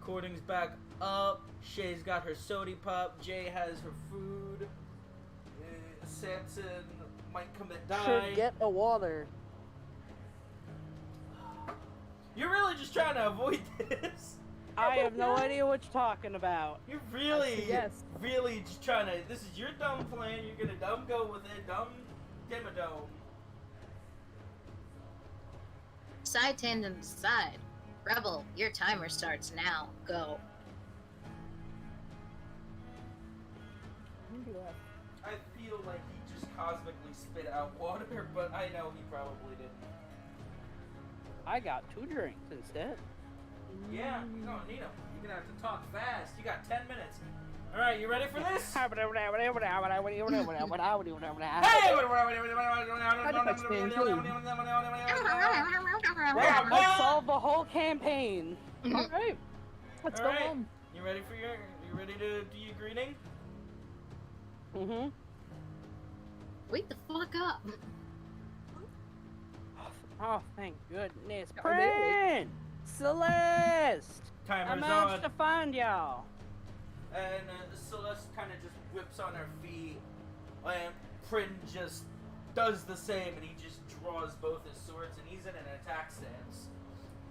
recording's back up. Shay's got her sody pop. Jay has her food. Samson might commit die. Should get a water. You're really just trying to avoid this. I have no idea what you're talking about. You're really, Yes. really just trying to. This is your dumb plan. You're gonna dumb go with it. Dumb dimmadome. Side tangent aside. Rebel, your timer starts now. Go. I feel like he just cosmically spit out water, but I know he probably didn't. I got 2 drinks instead. Yeah, you don't need them. You're gonna have to talk fast. You got 10 minutes. All right, you ready for this? Hey! Let's solve the whole campaign. Alright. Let's go home. You ready for you ready to do your greeting? Mm-hmm. Wake the fuck up. Oh, thank goodness. Are they- Prin! Celeste! I Timer's managed on. to find y'all. And Celeste kind of just whips on her feet, and Prin just does the same, and he just draws both his swords, and he's in an attack stance.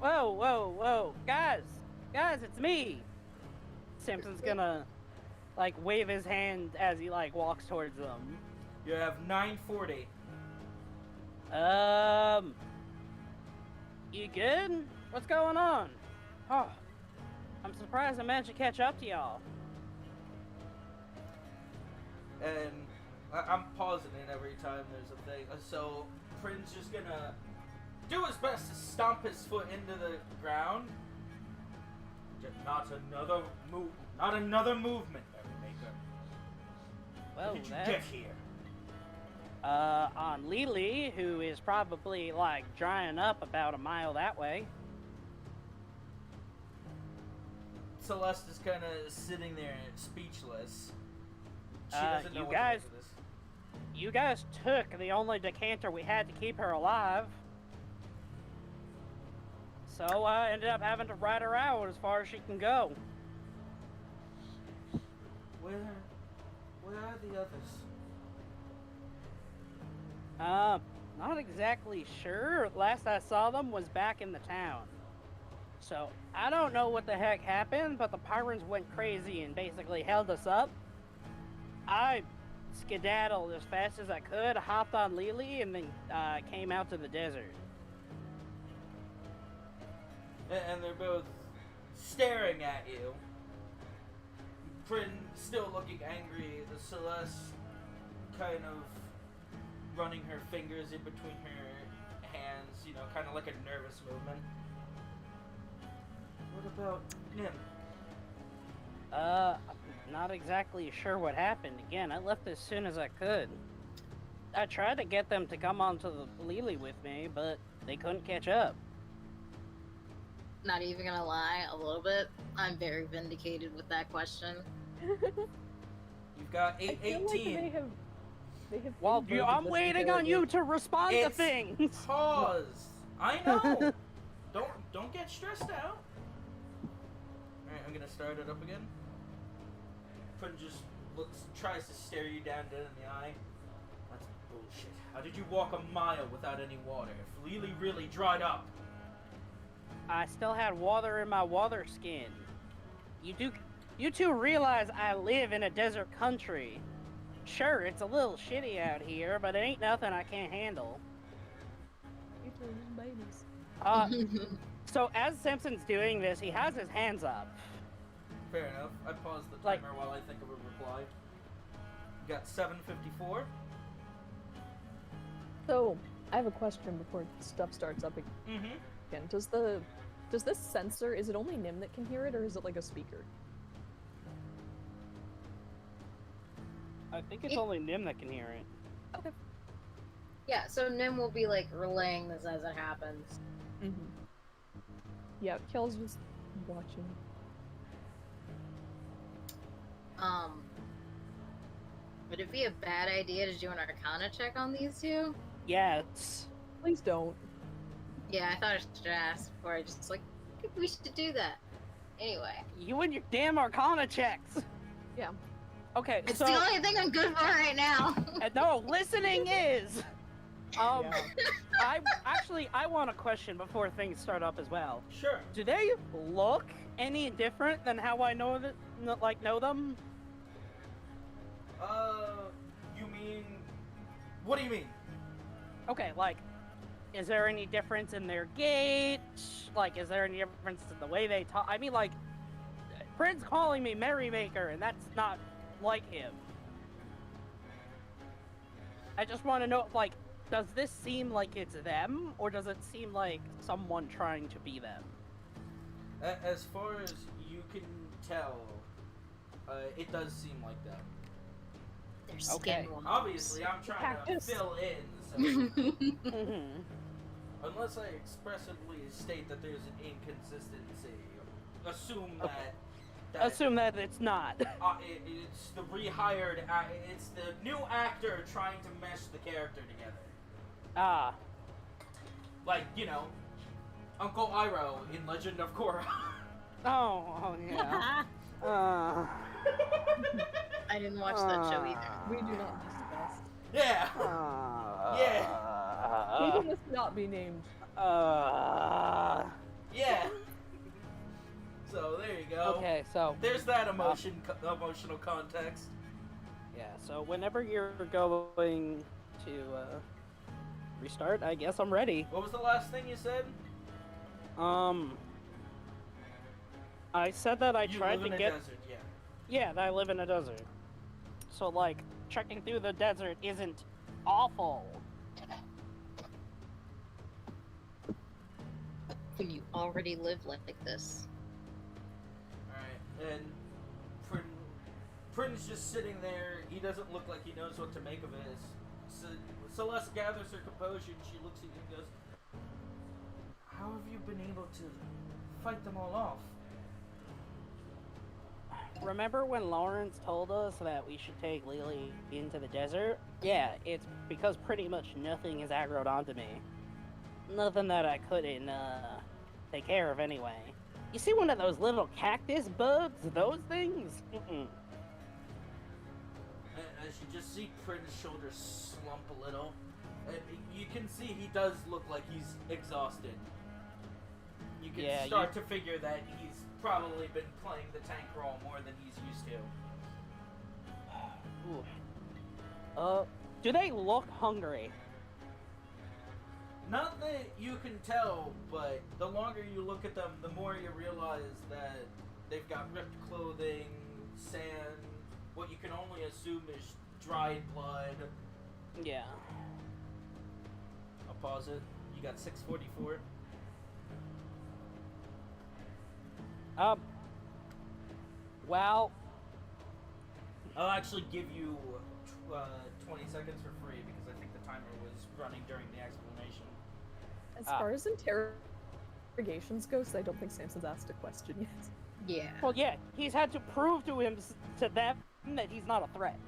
Whoa, whoa, whoa. Guys, it's me. Simpson's gonna, like, wave his hand as he, like, walks towards them. You have 940. You good? What's going on? Oh, I'm surprised I managed to catch up to y'all. And I'm pausing it every time there's a thing. So Prin's just gonna do his best to stomp his foot into the ground. Just not another movement, Merrymaker. Well, How did you that's get here? on Lily, who is probably, like, drying up about a mile that way. Celeste is kind of sitting there speechless. She Uh, doesn't know you what guys- to do with this. You guys took the only decanter we had to keep her alive. So I ended up having to ride her out as far as she can go. Where are the others? Not exactly sure. Last I saw them was back in the town. So, I don't know what the heck happened, but the pirates went crazy and basically held us up. I skedaddled as fast as I could, hopped on Lily, and then came out to the desert. And they're both staring at you. Prin still looking angry. The Celeste kind of running her fingers in between her hands, you know, kind of like a nervous movement. What about Nim? I'm not exactly sure what happened. Again, I left as soon as I could. I tried to get them to come onto the Lily with me, but they couldn't catch up. Not even gonna lie, a little bit. I'm very vindicated with that question. You've got I feel 818. like they have Well, inverted I'm this waiting on you to respond to It's things. Pause. I know. Don't get stressed out. All right, I'm gonna start it up again. Prin just tries to stare you down dead in the eye. That's bullshit. How did you walk a mile without any water? If Lily really dried up. I still had water in my water skin. You two realize I live in a desert country. Sure, it's a little shitty out here, but it ain't nothing I can't handle. You two are babies. So as Simpson's doing this, he has his hands up. Fair enough. I paused the Like- timer while I think of a reply. You got 754. So, I have a question before stuff starts up Mm-hmm. again. Does this sensor, is it only Nim that can hear it, or is it like a speaker? I think it's only Nim that can hear it. Okay. Yeah, so Nim will be like relaying this as it happens. Mm-hmm. Yeah, Kel's just watching. Would it be a bad idea to do an Arcana check on these two? Yes. Please don't. Yeah, I thought I should ask before I just like, we should do that. Anyway, You and your damn Arcana checks. Yeah. Okay, it's so the only thing I'm good for right now. no, listening is. Yeah. I want a question before things start up as well. Sure. Do they look any different than how I know know them? You mean? What do you mean? Okay, like, is there any difference in their gait? Like, is there any difference in the way they talk? I mean, like, Prince calling me Merrymaker, and that's not like him. I just want to know, like, does this seem like it's them, or does it seem like someone trying to be them? As far as you can tell, it does seem like them. Their skin Okay. won't. Obviously, I'm trying to Cactus. fill in. So Mm-hmm. unless I expressively state that there's an inconsistency, assume that. Assume that it's not. It's the rehired. It's the new actor trying to mesh the character together. Ah. Like, you know, Uncle Iroh in Legend of Korra. Oh, yeah. I didn't watch that show either. We do not discuss. Yeah. Even this not be named. Yeah. So there you go. Okay, so There's that emotional context. yeah, so whenever you're going to restart, I guess I'm ready. What was the last thing you said? I said that I You tried live in to a get. desert, yeah. Yeah, that I live in a desert. So like, trekking through the desert isn't awful. When you already live like this. Alright, and Prin's just sitting there. He doesn't look like he knows what to make of it. Celeste gathers her composure and she looks at you and goes, "How have you been able to fight them all off?" Remember when Lawrence told us that we should take Lily into the desert? Yeah, it's because pretty much nothing is aggroed onto me. Nothing that I couldn't, take care of anyway. You see one of those little cactus bugs? Those things? Mm-mm. As you just see Prin's shoulders slump a little, you can see he does look like he's exhausted. You can Yeah, start to figure that he's probably been playing the tank role more than he's used to. Ooh. Do they look hungry? Not that you can tell, but the longer you look at them, the more you realize that they've got ripped clothing, sand, what you can only assume is dried blood. Yeah. I'll pause it. You got 644. Well, I'll actually give you 20 seconds for free because I think the timer was running during the explanation. As far as interrogations go, I don't think Samson's asked a question yet. Yeah. well, yeah, he's had to prove to them that he's not a threat.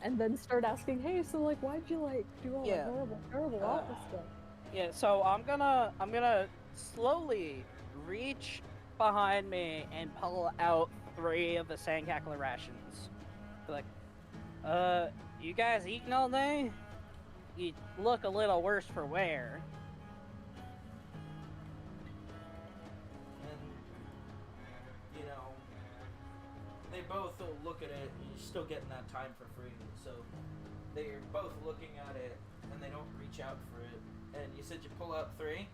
And then start asking, hey, so like, why'd you like do all Yeah. that horrible, terrible, awful stuff? Yeah, so I'm gonna slowly reach behind me and pull out 3 of the sandcackler rations. Be like, you guys eating all day? You look a little worse for wear. And, you know, they both will look at it, and you're still getting that time for free. So they're both looking at it, and they don't reach out for it. And you said you pull out 3?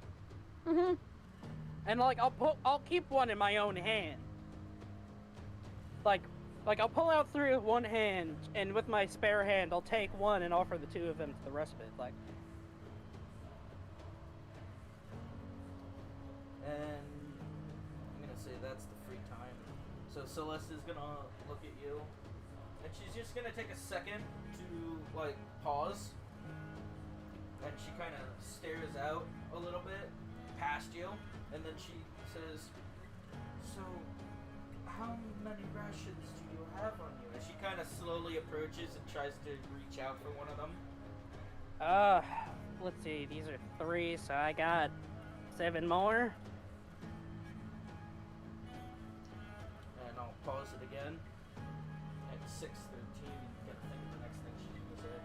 Mm-hmm. And like, I'll keep one in my own hand. Like I'll pull out 3 with one hand, and with my spare hand, I'll take one and offer the 2 of them to the rest of it. Like, And I'm gonna say that's the free time. So Celeste is gonna look at you, and she's just gonna take a second to like pause, and she kind of stares out a little bit past you, and then she says, "So, how many rations do you have on you?" And she kind of slowly approaches and tries to reach out for one of them. let's see, these are 3, so I got 7 more. pause it again. At 6:13, you gotta think of the next thing she's gonna say.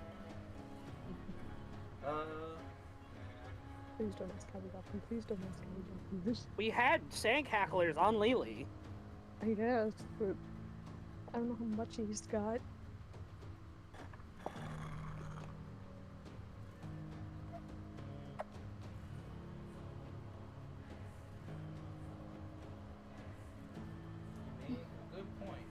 Please don't ask how we got them. Please don't ask how we got them. We had sandcacklers on Lily. I guess, but I don't know how much he's got. You make a good point.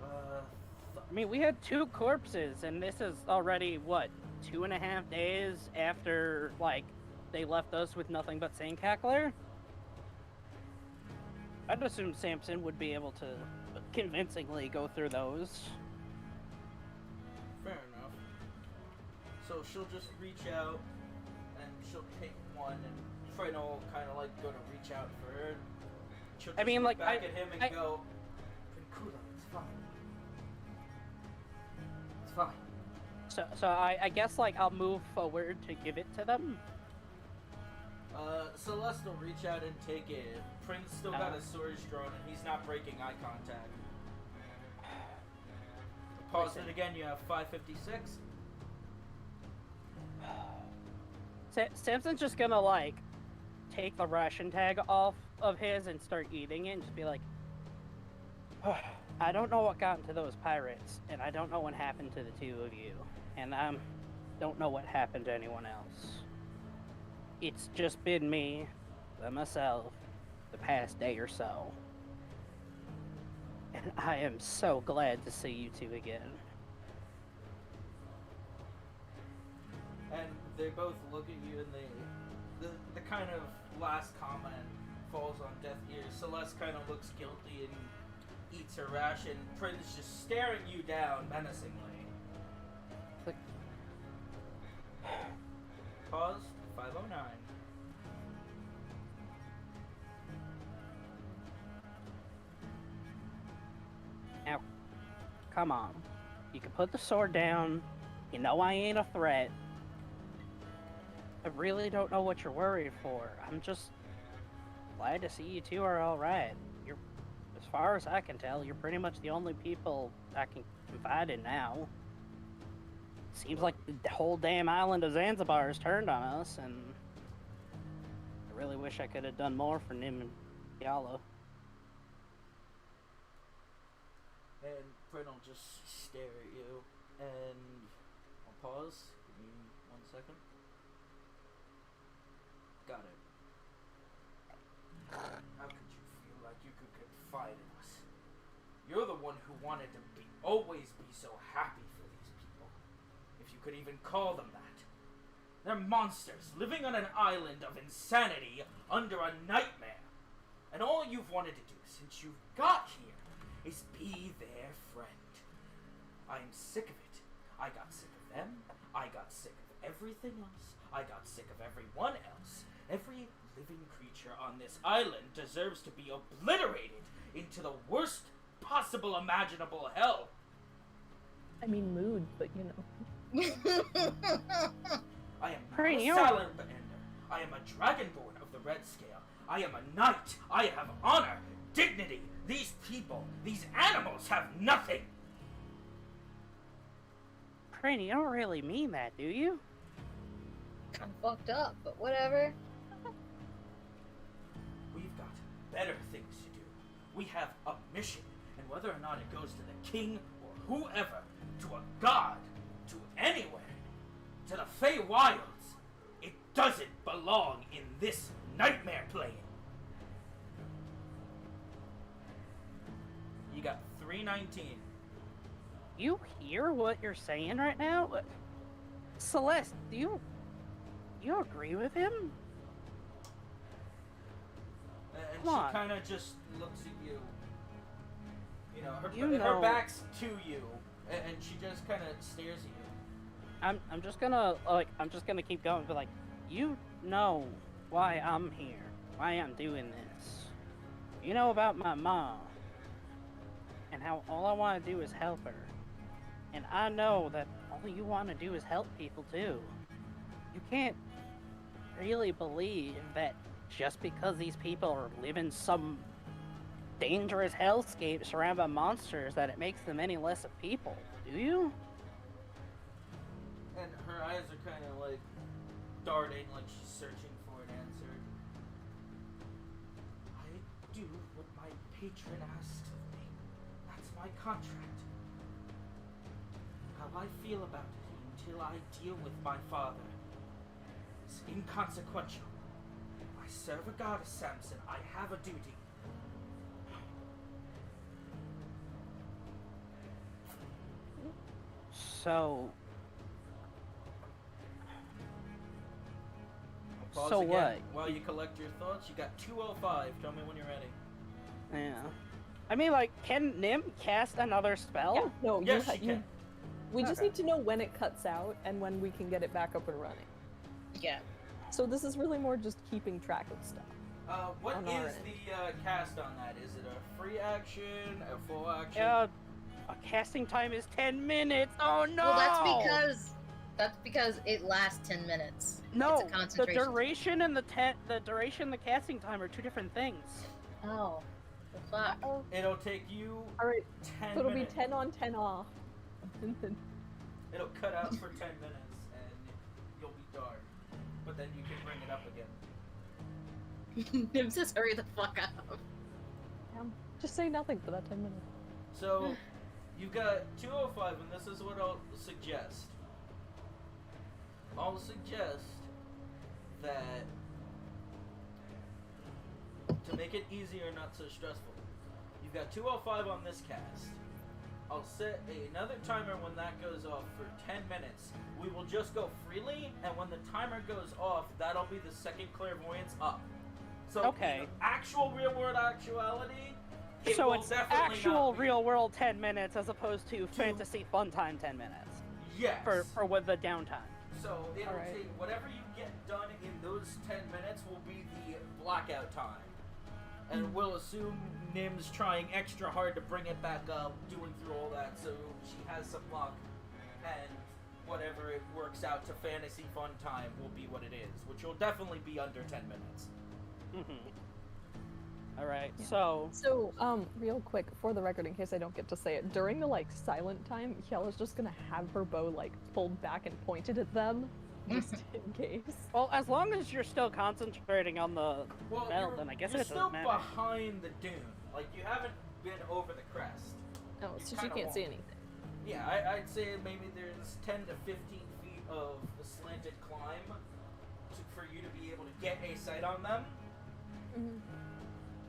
I mean, we had 2 corpses, and this is already, what, 2.5 days after, like, they left us with nothing but sandcackler? I'd assume Samson would be able to convincingly go through those. Fair enough. So she'll just reach out, and she'll pick one, and Fred will kind of like go to reach out for her. She'll just mean, look like, back at him and go, Pinkuda, it's fine. It's fine. So I guess, like, I'll move forward to give it to them. Celeste will reach out and take it. Prince still got his sword drawn, and he's not breaking eye contact. Pause it again, you have 5:56. Samson's just gonna, like, take the ration tag off of his and start eating it and just be like, I don't know what got into those pirates, and I don't know what happened to the 2 of you, and I don't know what happened to anyone else. It's just been me, by myself, the past day or so. And I am so glad to see you 2 again. And they both look at you, and the kind of last comment falls on deaf ears. Celeste kind of looks guilty and eats her ration. Prince just staring you down menacingly. Like, Pause. 5:09. now, come on. You can put the sword down. You know I ain't a threat. I really don't know what you're worried for. I'm just glad to see you 2 are alright. You're, as far as I can tell, you're pretty much the only people I can confide in now. Seems like the whole damn island of Zanzibar has turned on us, and I really wish I could have done more for Nim and Yala. And Prin will just stare at you, and I'll pause. Give me 1 second. Got it. How could you feel like you could confide in us? You're the one who wanted to always be so happy for these people. If you could even call them that. They're monsters living on an island of insanity under a nightmare. And all you've wanted to do since you got here is be their friend. I'm sick of it. I got sick of them. I got sick of everything else. I got sick of everyone else. Every living creature on this island deserves to be obliterated into the worst possible imaginable hell. I mean, mood, but you know. I am not a salamander. I am a dragonborn of the red scale. I am a knight. I have honor, dignity. These people, these animals have nothing. Crane, you don't really mean that, do you? I'm fucked up, but whatever. We've got better things to do. We have a mission, and whether or not it goes to the king or whoever, to a god, to anywhere, to the Fey Wilds, it doesn't belong in this nightmare plane. You got 319. You hear what you're saying right now? Celeste, do you agree with him? And Come on. she kind of just looks at you. You know, her, You her know- back's to you, and she just kind of stares at you. I'm just gonna keep going, but like, you know why I'm here, why I'm doing this. You know about my mom, and how all I want to do is help her. And I know that all you want to do is help people too. You can't really believe that just because these people are living some dangerous hellscape surrounded by monsters that it makes them any less of people, do you? And her eyes are kind of like darting, like she's searching for an answer. I do what my patron asks of me. That's my contract. How I feel about it until I deal with my father is inconsequential. I serve a goddess, Samson. I have a duty. So... Pause So again. what? While you collect your thoughts, you got 2:05. Tell me when you're ready. Yeah. I mean, like, can Nim cast another spell? Yeah, no, Yes, you, she can. we just Okay. need to know when it cuts out and when we can get it back up and running. Yeah. So this is really more just keeping track of stuff. What On our is end. the cast on that? Is it a free action, a full action? A casting time is 10 minutes. Oh no! Well, that's because it lasts 10 minutes. No, It's a the concentration. duration and the duration and the casting time are two different things. Oh. The fuck. Oh, It'll take you all right. 10 So it'll minutes. be 10 on, 10 off. And then It'll cut out for 10 minutes and you'll be dark. But then you can bring it up again. Nim says hurry the fuck up. just say nothing for that 10 minutes. So, you've got 2:05, and this is what I'll suggest. I'll suggest that to make it easier, not so stressful, you've got 2:05 on this cast. I'll set another timer when that goes off for 10 minutes. We will just go freely, and when the timer goes off, that'll be the second clairvoyance up. So, Okay. in actual real-world actuality, it So will it's definitely actual not be. real world 10 minutes as opposed to fantasy fun time 10 minutes Yes. for with the downtime. So it'll Alright. take whatever you get done in those 10 minutes will be the blackout time. And we'll assume Nim's trying extra hard to bring it back up, doing through all that, so she has some luck. And whatever it works out to fantasy fun time will be what it is, which will definitely be under 10 minutes. All right, Yeah. so So, real quick, for the record, in case I don't get to say it, during the, like, silent time, Kiela's just gonna have her bow, like, pulled back and pointed at them, just in case. well, as long as you're still concentrating on the Well, bell, you're, then I guess you're it still doesn't matter. behind the dune. Like, you haven't been over the crest. No, You so she kinda can't see won't. anything. Yeah, I'd say maybe there's 10 to 15 feet of a slanted climb for you to be able to get a sight on them. Mhm.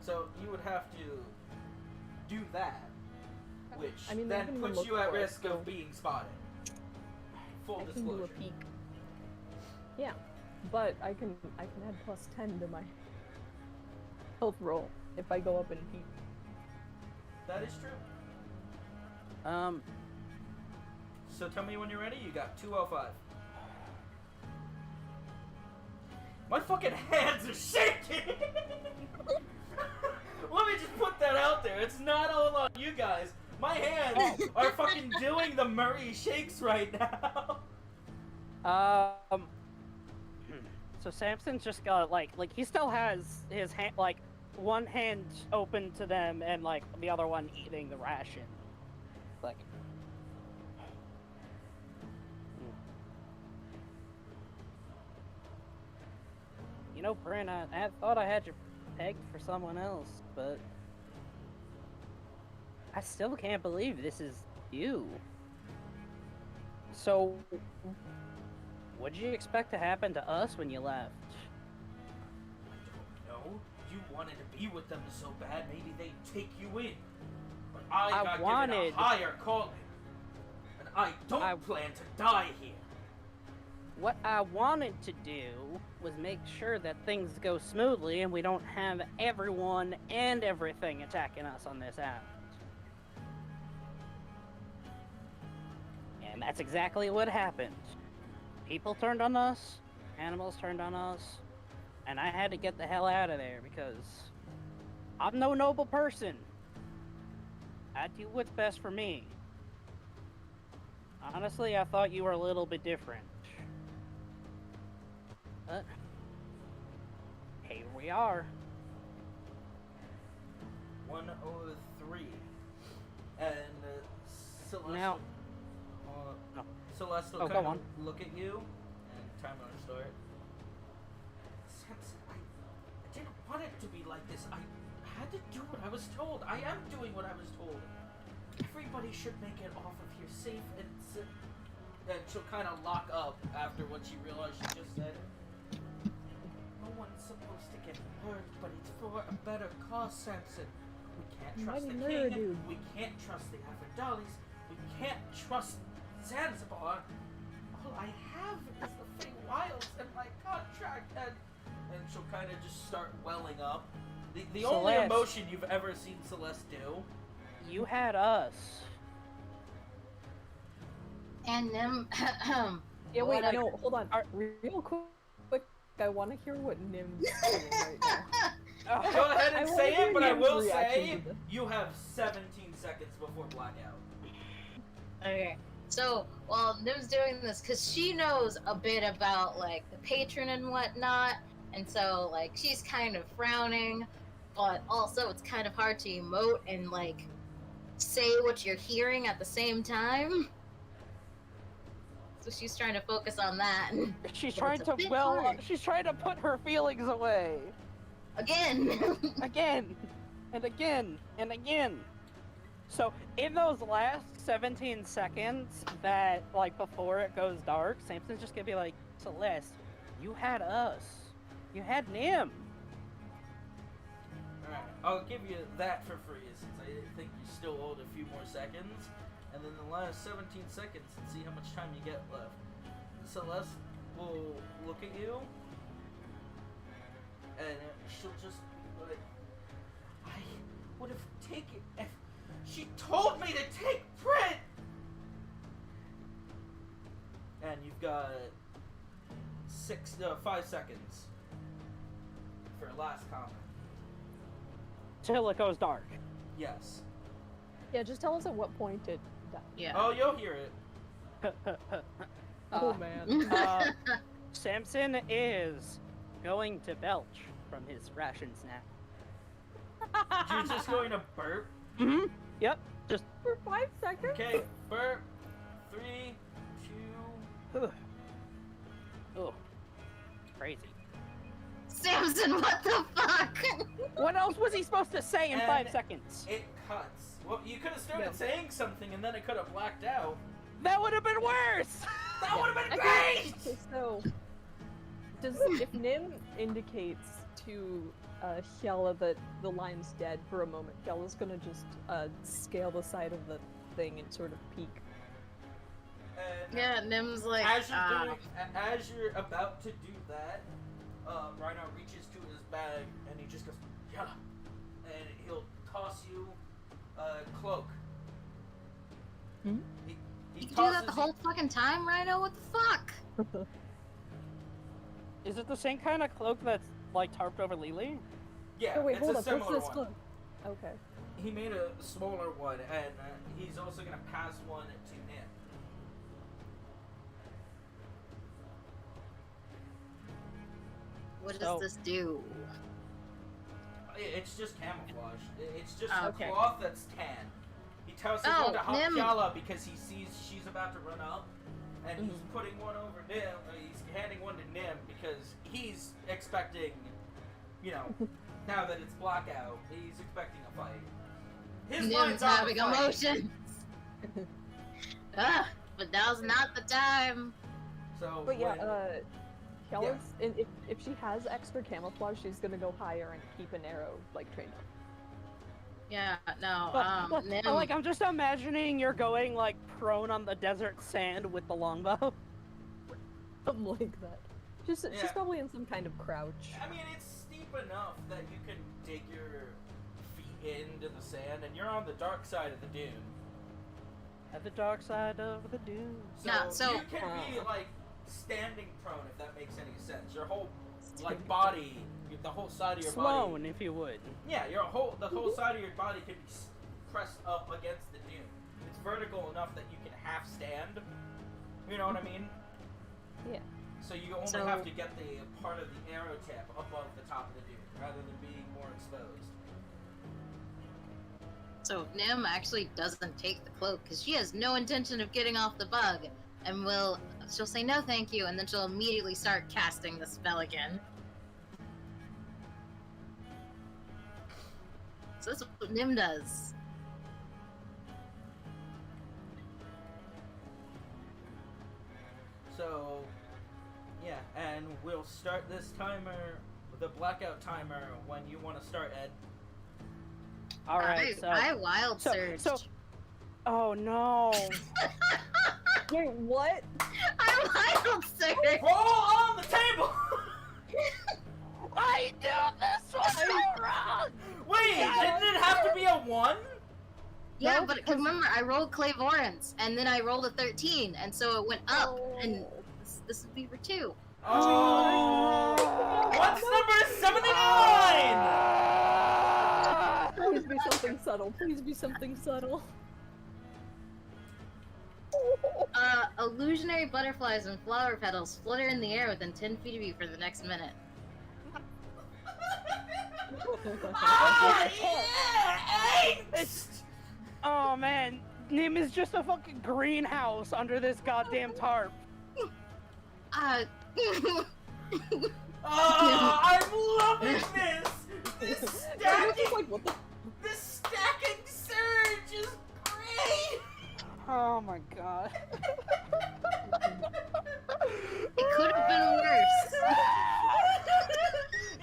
So you would have to do that, which I mean, they then can even puts look you at for it, risk so- of being spotted. Full I can disclosure. do a peek. Yeah, but I can add plus 10 to my health roll if I go up and peek. That is true. So tell me when you're ready. You got 2:05. My fucking hands are shaking! Let me just put that out there. It's not all on you guys. My hands are fucking doing the Murray shakes right now. So Samson's just got like he still has his hand, like one hand open to them and like the other one eating the ration. Like, you know, Bryn, I thought I had you pegged for someone else, but I still can't believe this is you. So, what did you expect to happen to us when you left? I don't know. You wanted to be with them so bad, maybe they'd take you in. But I got given wanted- a higher calling. And I don't plan to die here. What I wanted to do was make sure that things go smoothly and we don't have everyone and everything attacking us on this island. And that's exactly what happened. People turned on us, animals turned on us, and I had to get the hell out of there because I'm no noble person. I do what's best for me. Honestly, I thought you were a little bit different. But here we are. 103. And Celeste, Now- no. Celeste will Oh, go kind on. of look at you, and timer will start. Samson, I didn't want it to be like this. I had to do what I was told. I am doing what I was told. Everybody should make it off of here safe and she'll kind of lock up after what she realized she just said. No one's supposed to get hurt, but it's for a better cause, Samson. We can't trust the Mighty king. dude. We can't trust the Aphrodales. We can't trust Zanzibar. All I have is the Feywilds and my contract, and she'll kind of just start welling up. The only Celeste. emotion you've ever seen Celeste do. You had us. And Nim, Yeah, wait, Like, no, hold on. are- Real quick, I want to hear what Nim's doing right now. Go ahead I and wanna say hear it, but I Nim's will reaction say to this. you have 17 seconds before blackout. okay. So while Nim's doing this, because she knows a bit about like the patron and whatnot, and so like she's kind of frowning, but also it's kind of hard to emote and like say what you're hearing at the same time. So she's trying to focus on that. She's But trying it's a to bit well. hard. She's trying to put her feelings away Again. again, and again, and again. So in those last 17 seconds, that like before it goes dark, Samson's just gonna be like, Celeste, you had us. You had Nim. Alright, I'll give you that for free since I think you still owed a few more seconds. And then the last 17 seconds and see how much time you get left. Celeste will look at you and she'll just be like, I would have taken if she told me to take Brit! And you've got 5 seconds for a last comment. Till it goes dark. Yes. Yeah, just tell us at what point it died. Yeah. Oh, you'll hear it. Oh man. Samson is going to belch from his ration snack. You're just going to burp. Mm-hmm. Yep. Just For 5 seconds? Okay, burp. 3, 2. oh, crazy. Samson, what the fuck? What else was he supposed to say in And 5 seconds? It cuts. Well, you could have started Yeah. saying something and then it could have blacked out. That would have been worse. That would have been Okay, great! okay, so if Nim indicates to Hjella that the lion's dead for a moment, Hjella's gonna just scale the side of the thing and sort of peek. And Yeah, Nim's like, as you're about to do that, Rhino reaches to his bag and he just goes, yeah, and he'll toss you a cloak. Hmm? He you can do tosses that the whole fucking time, Rhino? What the fuck? Is it the same kind of cloak that's like tarped over Lily? Yeah, Oh wait, it's hold a up. similar What's this one. cloak? Okay. He made a smaller one, and he's also gonna pass one to Nim. What So- does this do? It's just camouflage. It's just Oh, a okay. cloth that's tan. He tosses Oh, one to Nim. Hyala because he sees she's about to run up, and he's Mhm. putting one over Nim. He's handing one to Nim because he's expecting, you know, now that it's blackout, he's expecting a fight. His Nim's mind's on having the fight. emotions. But now's not the time. So, But yeah, when- Hjella's, if she has extra camouflage, she's gonna go higher and keep an arrow like trained up. Yeah, no, But, Nim. like I'm just imagining you're going like prone on the desert sand with the longbow. Something like that. She's Yeah. probably in some kind of crouch. I mean, it's steep enough that you can dig your feet into the sand, and you're on the dark side of the dune. At the dark side of the dune. So, Yeah, so- you can be like standing prone, if that makes any sense. Your whole like body, the whole side of your Sloan, body. if you would. Yeah, the whole side of your body can be pressed up against the dune. It's vertical enough that you can half stand. You know what I mean? Yeah. So you only So- have to get the part of the arrow tip above the top of the dune, rather than being more exposed. So Nim actually doesn't take the cloak because she has no intention of getting off the bug, and she'll say no thank you, and then she'll immediately start casting the spell again. So that's what Nim does. So, yeah, and we'll start this timer, the blackout timer, when you want to start, Ed. All right, I wild surged. Oh no! Wait, what? I wild surged. Roll on the table! I knew this was so wrong! Wait, didn't it have to be a 1? Yeah, No, but because- remember, I rolled clairvoyance, and then I rolled a 13, and so it went up, and this would be for 2. Oh! What's number 79? Please be something subtle. Please be something subtle. Illusionary butterflies and flower petals flutter in the air within 10 feet of you for the next minute. Oh, yeah! Angst! Oh man, Nim is just a fucking greenhouse under this goddamn tarp. Oh, I'm loving this! This I'm stacking, just like, what the? this stacking surge is great! Oh my god. It could have been worse.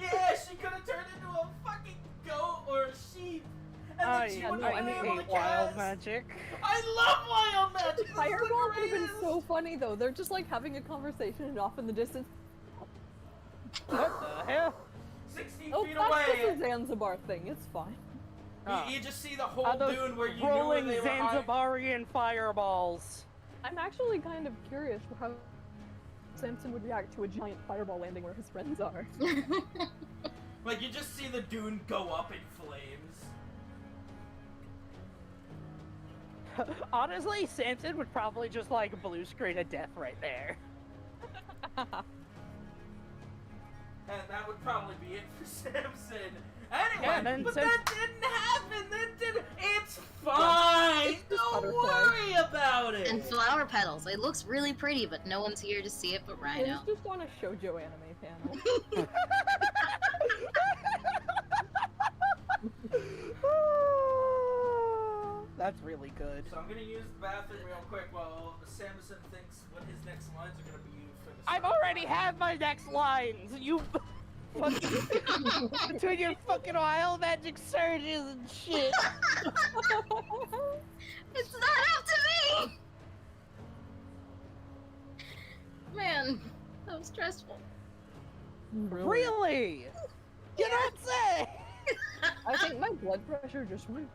Yeah, she could have turned into a fucking goat or a sheep. And then she wouldn't have been able to hate wild cast. magic. I love wild magic! This is the Fireball would have been greatest. so funny though. They're just like having a conversation and off in the distance. What the hell? 16 Oh, feet that's away. just a Zanzibar thing. It's fine. You just see the whole Are those dune where you knew rolling where they were hiding. Zanzibarian fireballs. I'm actually kind of curious how Samson would react to a giant fireball landing where his friends are. Like, you just see the dune go up in flames. Honestly, Samson would probably just like blue screen of death right there. And that would probably be it for Samson. Anyway, Yeah, then but Sam- that didn't happen. That didn't. It's fine. It's just Don't butterfly. worry about it. And flower petals. It looks really pretty, but no one's here to see it but Rhino. It's just on a shoujo anime panel. That's really good. So I'm gonna use the bathroom real quick while Samson thinks what his next lines are gonna be for the. I've already had my next lines. You fucking between your fucking wild magic surges and shit. It's not up to me! Man, that was stressful. Really? You don't say. I think my blood pressure just went.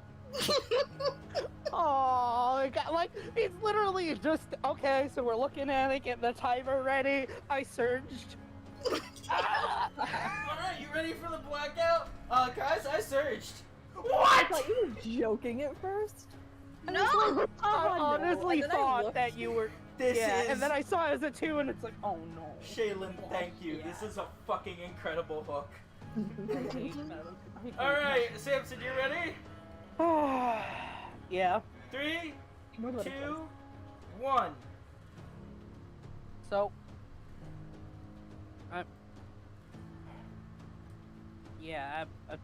Oh, like it's literally just okay. So we're looking at it, getting the timer ready. I surged. Alright, you ready for the blackout? Guys, I surged. I What? thought you were joking at first. And No! I was like, I "Oh, no." honestly And then I thought looked. that you were. This Yeah, is. and then I saw it as a 2, and it's like, oh no. Shaylin, thank you. Yeah. This is a fucking incredible hook. I hate that. Alright, Samson, you ready? Yeah. 3, More than 2, a 1. So. Yeah, I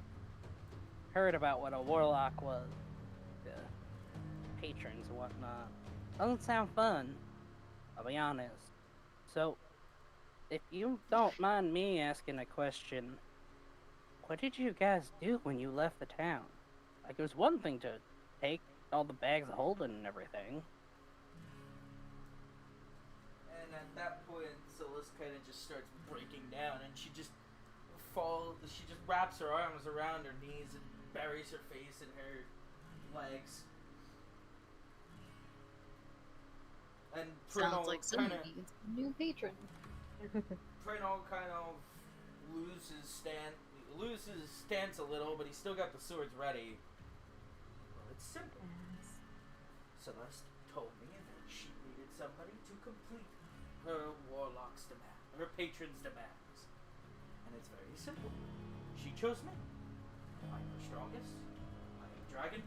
heard about what a warlock was. The patrons and whatnot. Doesn't sound fun, I'll be honest. So, if you don't mind me asking a question, what did you guys do when you left the town? Like, it was one thing to take all the bags of holding and everything. And at that point, Celeste kind of just starts breaking down, and she just wraps her arms around her knees and buries her face in her legs. And Sounds like kind somebody needs a new patron. Prino kind of loses stance a little, but he's still got the swords ready. Well, it's simple. Celeste told me that she needed somebody to complete her warlock's demand, her patron's demands. And it's very simple. She chose me. I'm the strongest. I am dragon.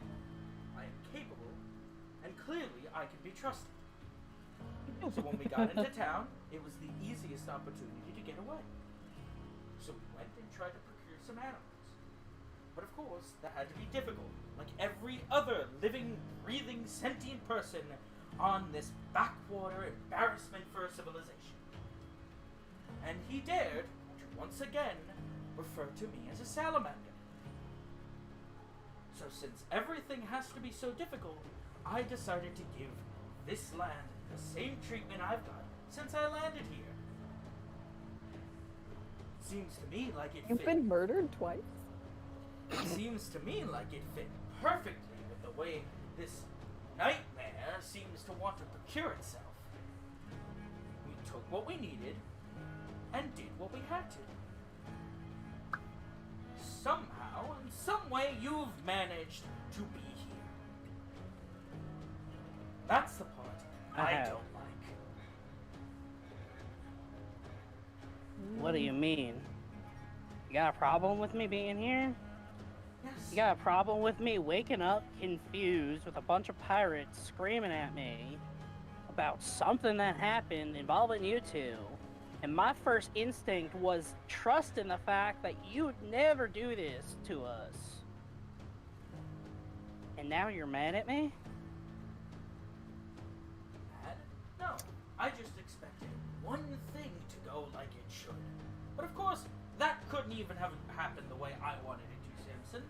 I am capable, and clearly I can be trusted. So when we got into town, it was the easiest opportunity to get away. So we went and tried to procure some animals. But of course, that had to be difficult, like every other living, breathing, sentient person on this backwater embarrassment for civilization. And he dared to once again refer to me as a salamander. So since everything has to be so difficult, I decided to give this land the same treatment I've got since I landed here. Seems to me like it You've fit. been murdered twice? It seems to me like it fit perfectly with the way this nightmare seems to want to procure itself. We took what we needed and did what we had to. Somehow, in some way, you've managed to be here. That's the part I have. don't like. What do you mean? You got a problem with me being here? Yes. You got a problem with me waking up confused with a bunch of pirates screaming at me about something that happened involving you two? And my first instinct was trust in the fact that you'd never do this to us. And now you're mad at me? Mad? No. I just expected one thing to go like it should. But of course, that couldn't even have happened the way I wanted it to, Samson.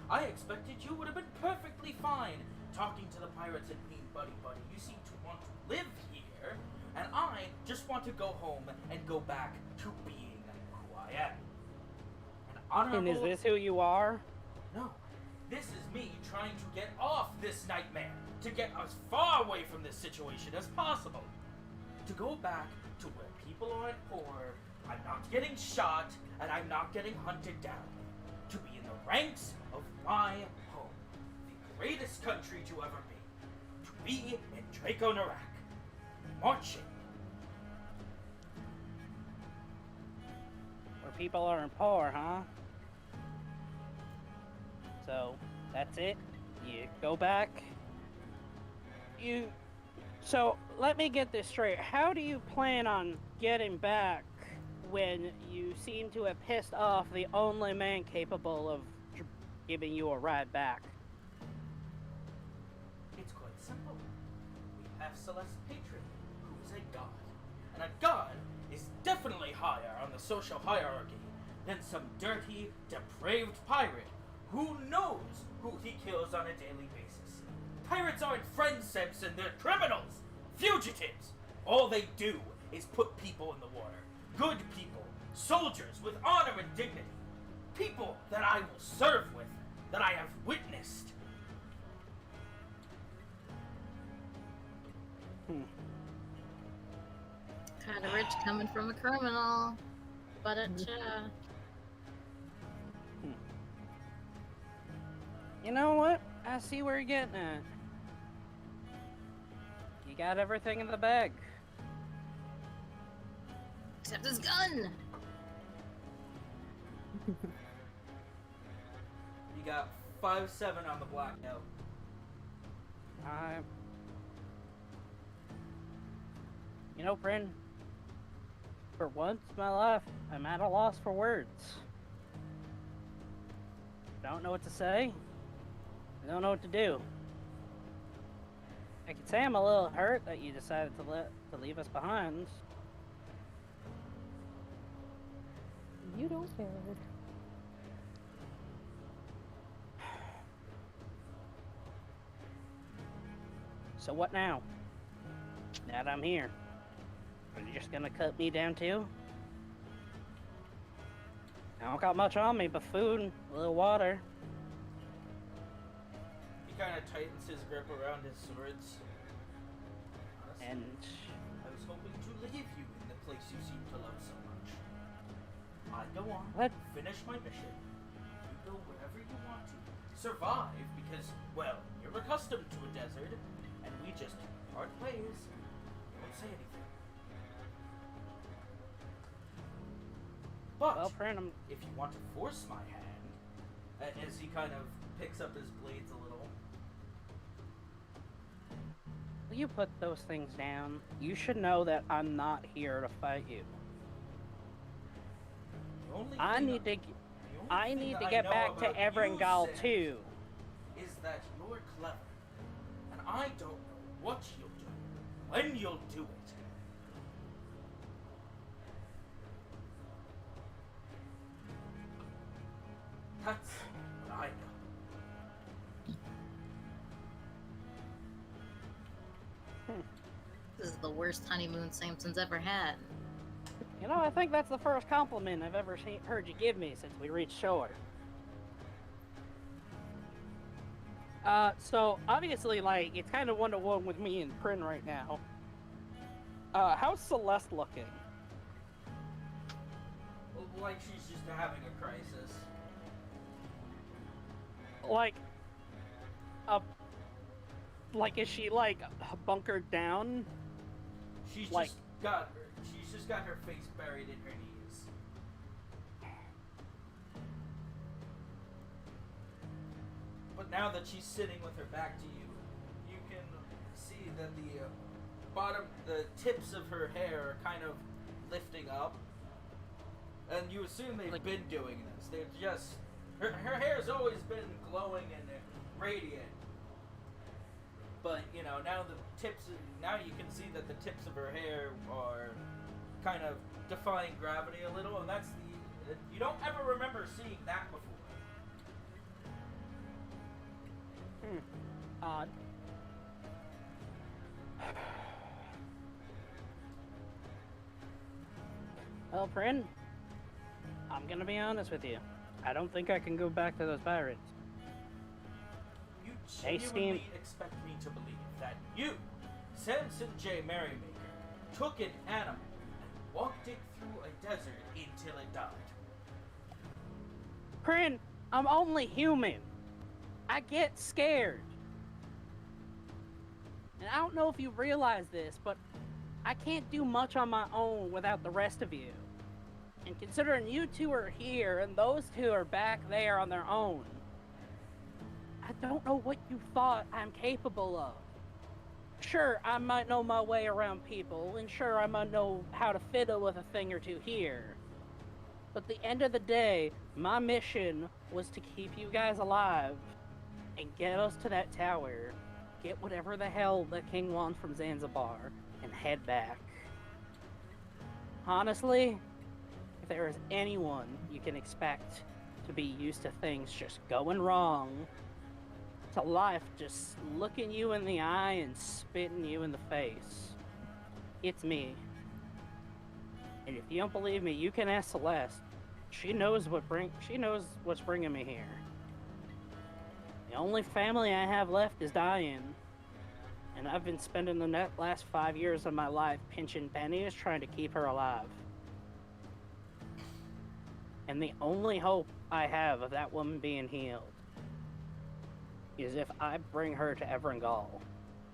I expected you would have been perfectly fine talking to the pirates and being buddy-buddy. You seem to want to live here, and I just want to go home and go back to being who I am. An honorable... And is this who you are? No. This is me trying to get off this nightmare. To get as far away from this situation as possible. To go back to where people aren't poor, I'm not getting shot, and I'm not getting hunted down. To be in the ranks of my home. The greatest country to ever be. To be in Draco Narak. Marching. Where people aren't poor, huh? So, that's it? You go back? So, let me get this straight. How do you plan on getting back when you seem to have pissed off the only man capable of giving you a ride back? It's quite simple. We have Celeste's patron, who is a god. And a god is definitely higher on the social hierarchy than some dirty, depraved pirate who knows who he kills on a daily basis. Pirates aren't friends, Samson. They're criminals. Fugitives. All they do is put people in the water. Good people. Soldiers with honor and dignity. People that I will serve with. That I have witnessed. Kind of rich coming from a criminal. But You know what? I see where you're getting at. You got everything in the bag. except his gun. You got 5-7 on the blackout. You know, friend, for once in my life, I'm at a loss for words. Don't know what to say. I don't know what to do. I can say I'm a little hurt that you decided to leave us behind. You don't care. So what now? Now that I'm here, are you just gonna cut me down too? I don't got much on me but food, a little water. He kind of tightens his grip around his swords. Honestly, And I was hoping to leave you in the place you seem to love so much. I go on, What? finish my mission. You go wherever you want to. Survive because, well, you're accustomed to a desert, and we just part ways. You won't say anything. But well, friend, if you want to force my hand, as he kind of picks up his blades a little, you put those things down, you should know that I'm not here to fight you. The only I thing- need to. the only I thing need that to I get know back to about you, Everingal Sid, too. is that you're clever. And I don't know what you'll do, when you'll do it. That's what I know. This is the worst honeymoon Samson's ever had. You know, I think that's the first compliment I've ever heard you give me since we reached shore. So obviously, like, it's kind of one-to-one with me and Prin right now. How's Celeste looking? Like she's just having a crisis. Is she like bunkered down? She's Like- just got her face buried in her knees. But now that she's sitting with her back to you, you can see that the tips of her hair are kind of lifting up. And you assume they've been doing this. They're just... Her hair's always been glowing and radiant. But, you know, now you can see that the tips of her hair are kind of defying gravity a little, and that's you don't ever remember seeing that before. Odd. Well, Prin, I'm gonna be honest with you. I don't think I can go back to those pirates. You They genuinely seem- expect me to believe that you, Samson J. Merrymaker, took an animal and walked it through a desert until it died. Prin, I'm only human. I get scared. And I don't know if you realize this, but I can't do much on my own without the rest of you. And considering you two are here and those two are back there on their own, I don't know what you thought I'm capable of. Sure, I might know my way around people, and sure, I might know how to fiddle with a thing or two here. But at the end of the day, my mission was to keep you guys alive and get us to that tower, get whatever the hell the king wants from Zanzibar, and head back. Honestly, if there is anyone you can expect to be used to things just going wrong, to life just looking you in the eye and spitting you in the face, it's me. And if you don't believe me, you can ask Celeste. She knows what's bringing me here. The only family I have left is dying, and I've been spending the last 5 years of my life pinching pennies trying to keep her alive. And the only hope I have of that woman being healed is if I bring her to Everingal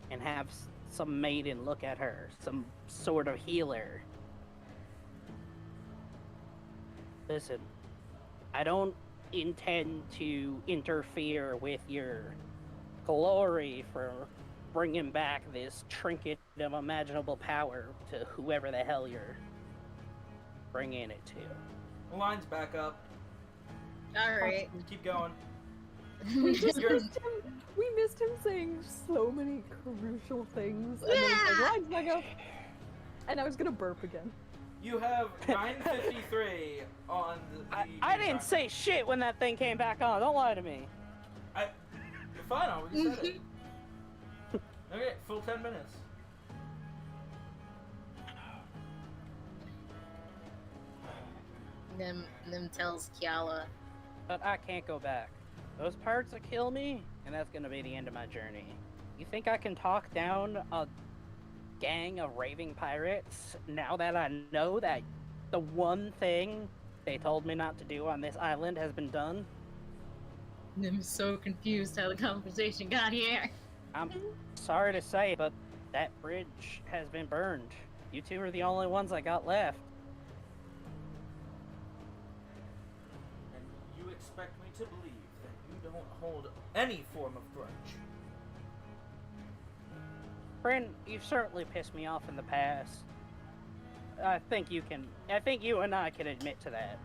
and have some maiden look at her, some sort of healer. Listen, I don't intend to interfere with your glory for bringing back this trinket of imaginable power to whoever the hell you're bringing it to. The line's back up. Alright. Keep going. We just You're- missed him. We missed him saying so many crucial things, and then he's like, "Lines back up," and I was gonna burp again. You have 9:53 on the I didn't say shit when that thing came back on. Don't lie to me. You're fine, I already said it. Okay, full 10 minutes. Nim tells Kiala, But I can't go back. Those pirates will kill me, and that's gonna be the end of my journey. You think I can talk down a gang of raving pirates now that I know that the one thing they told me not to do on this island has been done? Nim's so confused how the conversation got here. I'm sorry to say, but that bridge has been burned. You two are the only ones I got left. And you expect me to believe that you don't hold any form of grudge. Bryn, you've certainly pissed me off in the past. I think you and I can admit to that.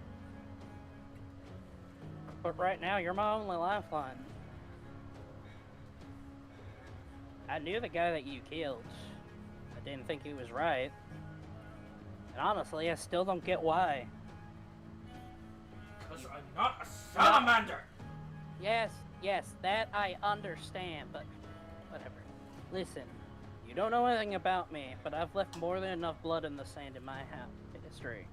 But right now, you're my only lifeline. I knew the guy that you killed. I didn't think he was right. And honestly, I still don't get why. Because I'm not a salamander! Yes, that I understand, but whatever. Listen, you don't know anything about me, but I've left more than enough blood in the sand in my history.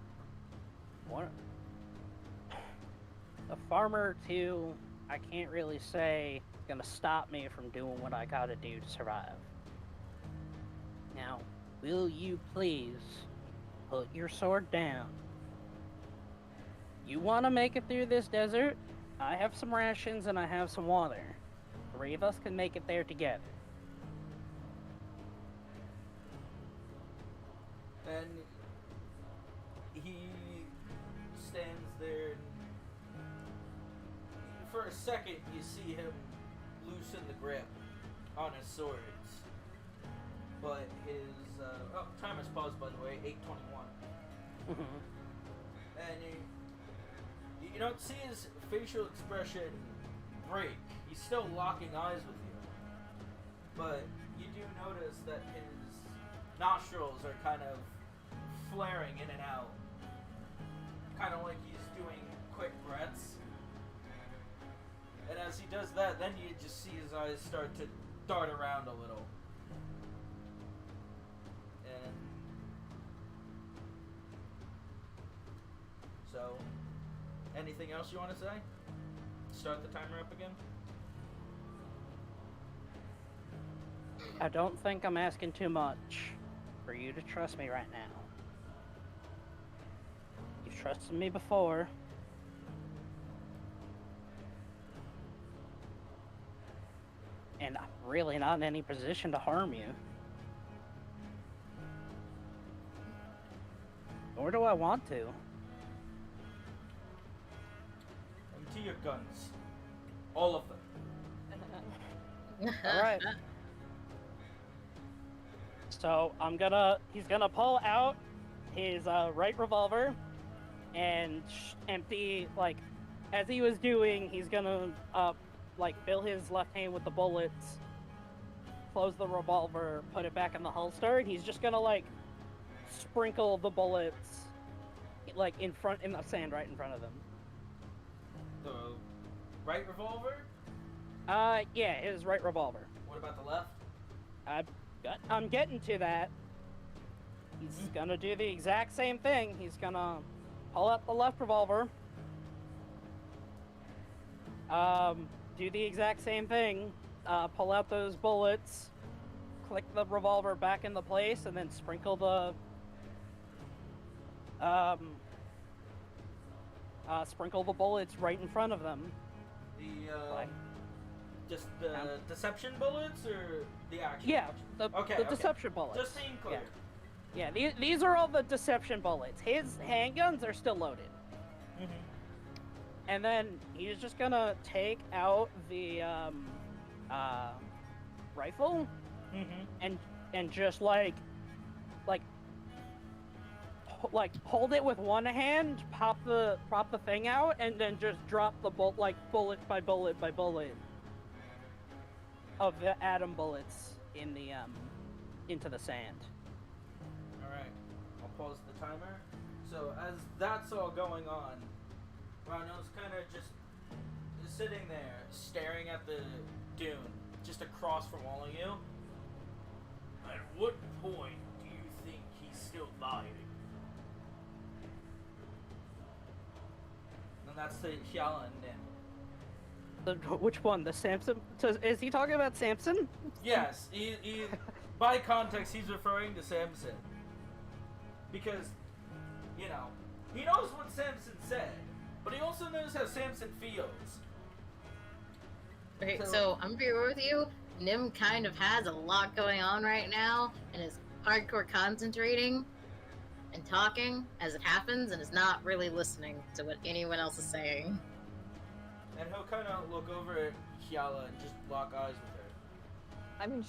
A farmer or two, I can't really say, is gonna stop me from doing what I gotta do to survive. Now, will you please put your sword down? You want to make it through this desert? I have some rations and I have some water. 3 of us can make it there together. And he stands there and for a second you see him loosen the grip on his swords. But his time has paused, by the way, 8:21. And you don't see his facial expression break. He's still locking eyes with you. But you do notice that his nostrils are kind of flaring in and out. Kind of like he's doing quick breaths. And as he does that, then you just see his eyes start to dart around a little. And so, anything else you want to say? Start the timer up again? I don't think I'm asking too much for you to trust me right now. You've trusted me before. And I'm really not in any position to harm you. Nor do I want to. Empty your guns. All of them. Alright. So he's gonna pull out his right revolver and empty, like, as he was doing, he's gonna fill his left hand with the bullets, close the revolver, put it back in the holster, and he's just gonna sprinkle the bullets in the sand right in front of them. The right revolver? Yeah, his right revolver. What about the left? I'm getting to that. He's gonna do the exact same thing. He's gonna pull out the left revolver. Do the exact same thing. Pull out those bullets. Click the revolver back into place, and then sprinkle the bullets right in front of them. Just the deception bullets or the actual? Yeah, bullets? the deception bullets. Just being clear. Yeah, these are all the deception bullets. His handguns are still loaded. And then he's just gonna take out the rifle and just hold it with one hand, pop the thing out, and then just drop the bullet by bullet by bullet of the atom bullets in the into the sand. All right, I'll pause the timer. So as that's all going on, Ronald's kind of just sitting there, staring at the dune, just across from all of you. At what point do you think he's still lying? And that's the Hyala and Nim. Which one? The Samson? Is he talking about Samson? Yes, he by context, he's referring to Samson. Because, he knows what Samson said. But he also knows how Samson feels. Okay, so I'm be real with you. Nim kind of has a lot going on right now and is hardcore concentrating and talking as it happens and is not really listening to what anyone else is saying. And he'll kind of look over at Hyala and just lock eyes with her. I mean,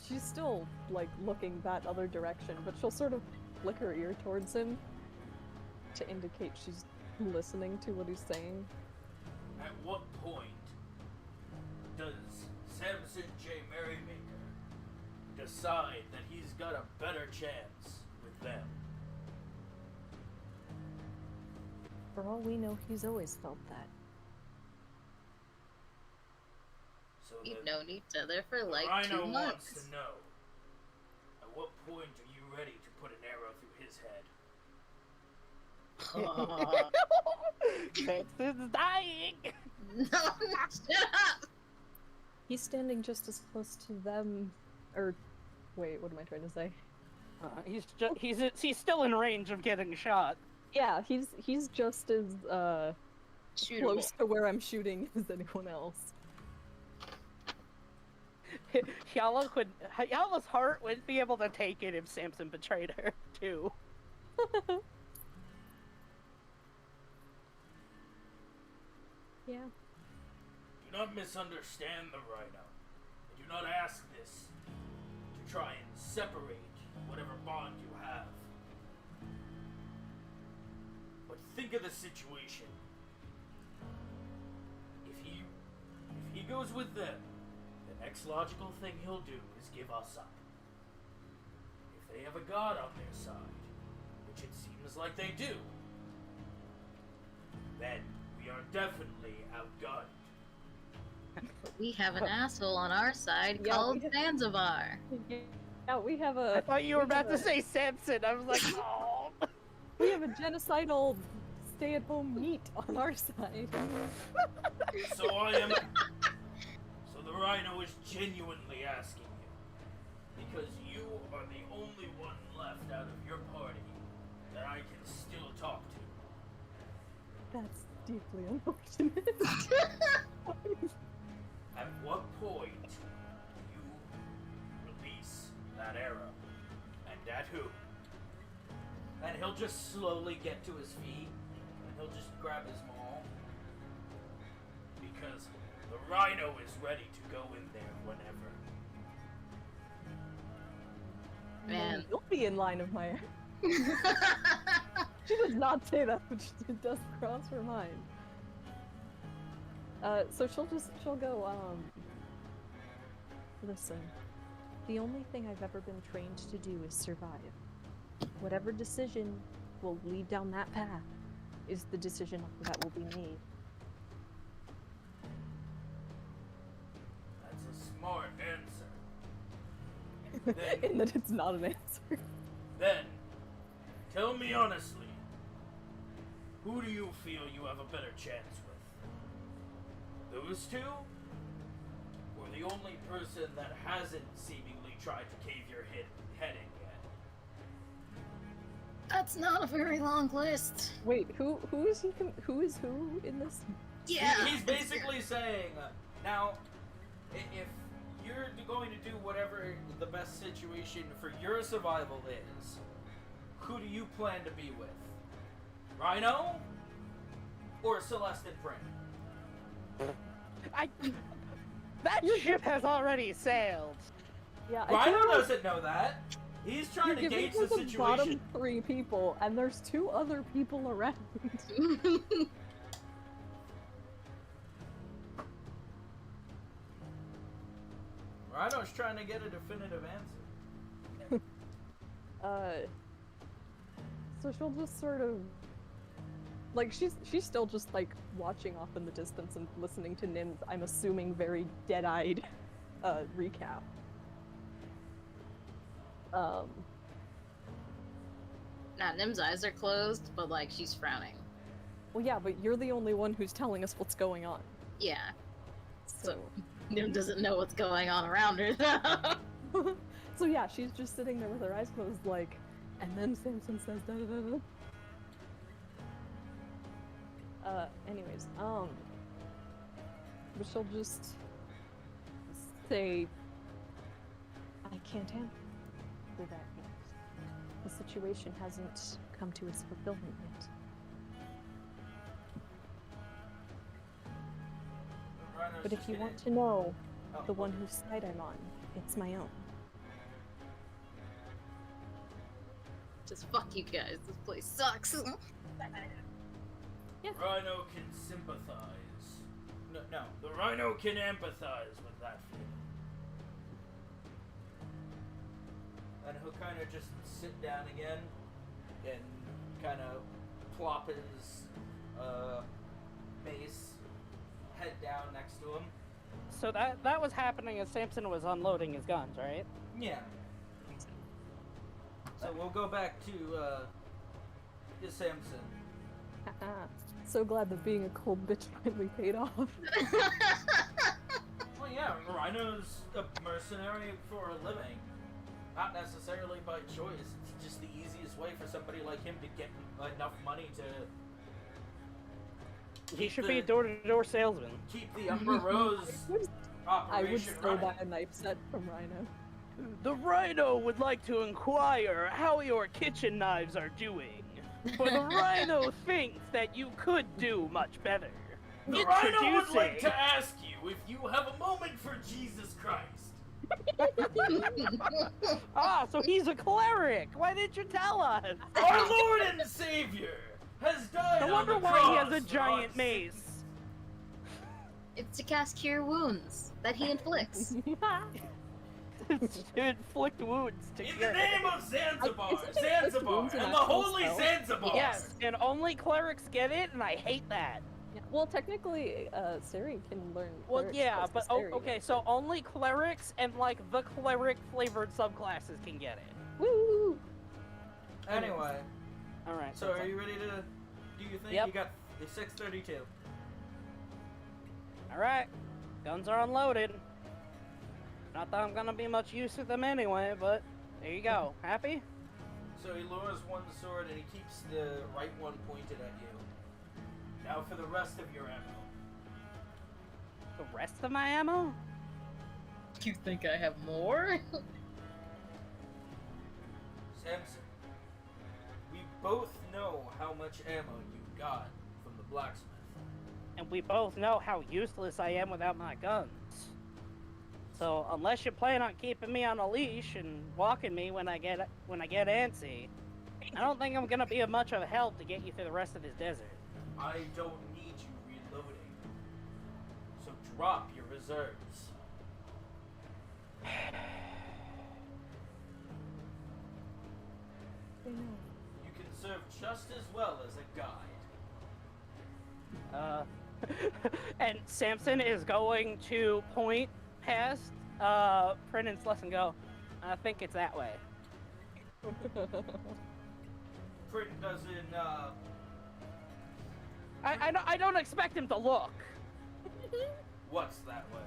she's still, like, looking that other direction, but she'll sort of flick her ear towards him to indicate she's listening to what he's saying. At what point does Samson J. Merrymaker decide that he's got a better chance with them? For all we know, he's always felt that. So We've the known each other for like Rhino 2 wants months. to know, at what point are you ready to put an arrow through his head? Samson's dying! No, shut up! He's standing just as close to them, or wait, what am I trying to say? He's still in range of getting shot. Yeah, he's just as Shootable. close to where I'm shooting as anyone else. Yala's heart wouldn't be able to take it if Samson betrayed her, too. Yeah. Do not misunderstand the Rhino. I do not ask this to try and separate whatever bond you have. But think of the situation. If he goes with them, the next logical thing he'll do is give us up. If they have a god on their side, which it seems like they do, then we are definitely outgunned. But we have an asshole on our side Yeah, called we have- Zanzibar. Yeah, we have a. I thought you were we have about to say Samson. I was like, oh. We have a genocidal stay-at-home meat on our side. So the Rhino is genuinely asking you, because you are the only one left out of your party that I can still talk to. That's deeply unfortunate. At what point do you release that arrow? And at who? And he'll just slowly get to his feet, and he'll just grab his maul. Because the Rhino is ready to go in there whenever. Man. You'll be in line of my. She does not say that, but it does cross her mind. So she'll go, listen, the only thing I've ever been trained to do is survive. Whatever decision will lead down that path is the decision that will be made. That's a smart answer. Then, In that it's not an answer. then, tell me honestly, who do you feel you have a better chance with? Those two? Or the only person that hasn't seemingly tried to cave your head in yet? That's not a very long list. Wait, who is he? Who is who in this? Yeah. He's basically saying, now, if you're going to do whatever the best situation for your survival is, who do you plan to be with? Rhino? Or Celeste and Prim? That ship has already sailed. Yeah, I Rhino feel like doesn't know that. He's trying you're to giving gauge her the the bottom situation. 3 people, and there's 2 other people around. Rhino's trying to get a definitive answer. So she'll just sort of, like, she's still just like watching off in the distance and listening to Nim's, I'm assuming, very dead-eyed recap. Nah, Nim's eyes are closed, but like she's frowning. Well, yeah, but you're the only one who's telling us what's going on. Yeah. So, Nim doesn't know what's going on around her though. so yeah, she's just sitting there with her eyes closed, like, and then Samson says da da da da. Anyways, but she'll just say, I can't answer that yet. The situation hasn't come to its fulfillment yet. Rhino's But if just you gonna- want to know Oh, the one whose side I'm on, It's my own. Just fuck you guys. This place sucks. Rhino can sympathize. No, the Rhino can empathize with that feeling. And he'll kind of just sit down again and kind of plop his mace head down next to him. So that was happening as Samson was unloading his guns, right? Yeah. So we'll go back to Samson. So glad that being a cold bitch finally paid off. Well, yeah, Rhino's a mercenary for a living. Not necessarily by choice. It's just the easiest way for somebody like him to get enough money to... He should be a door-to-door salesman. Keep the Umber Rose I would operation still running. buy a knife set from Rhino. The Rhino would like to inquire how your kitchen knives are doing. But the Rhino thinks that you could do much better. The Rhino would like to ask you if you have a moment for Jesus Christ. Ah, so he's a cleric. Why didn't you tell us? Our Lord and Savior has died No on wonder the why he has a cross for giant us. mace. It's to cast cure wounds that he inflicts. To inflict wounds to In cure. the name of Zanzibar, Isn't it Zanzibar, wounds an and the actual holy spell? Zanzibar. Yes, and only clerics get it, and I hate that. Yeah, well, technically, Siri can learn. Well, cleric yeah, spells but 'cause Siri okay, is. so only clerics and like the cleric flavored subclasses can get it. Woo! Anyway, All right. so are you ready to do your thing? Yep. You got the 6:32. All right, guns are unloaded. Not that I'm gonna be much use with them anyway, but there you go. Happy? So he lowers one sword and he keeps the right one pointed at you. Now for the rest of your ammo. The rest of my ammo? You think I have more? Samson, we both know how much ammo you got from the blacksmith. And we both know how useless I am without my guns. So unless you plan on keeping me on a leash and walking me when I get antsy, I don't think I'm gonna be of much of a help to get you through the rest of this desert. I don't need you reloading. So drop your reserves. I know. You can serve just as well as a guide. And Samson is going to point past Prentice and go, I think it's that way. Prin doesn't, I don't expect him to look. what's that way?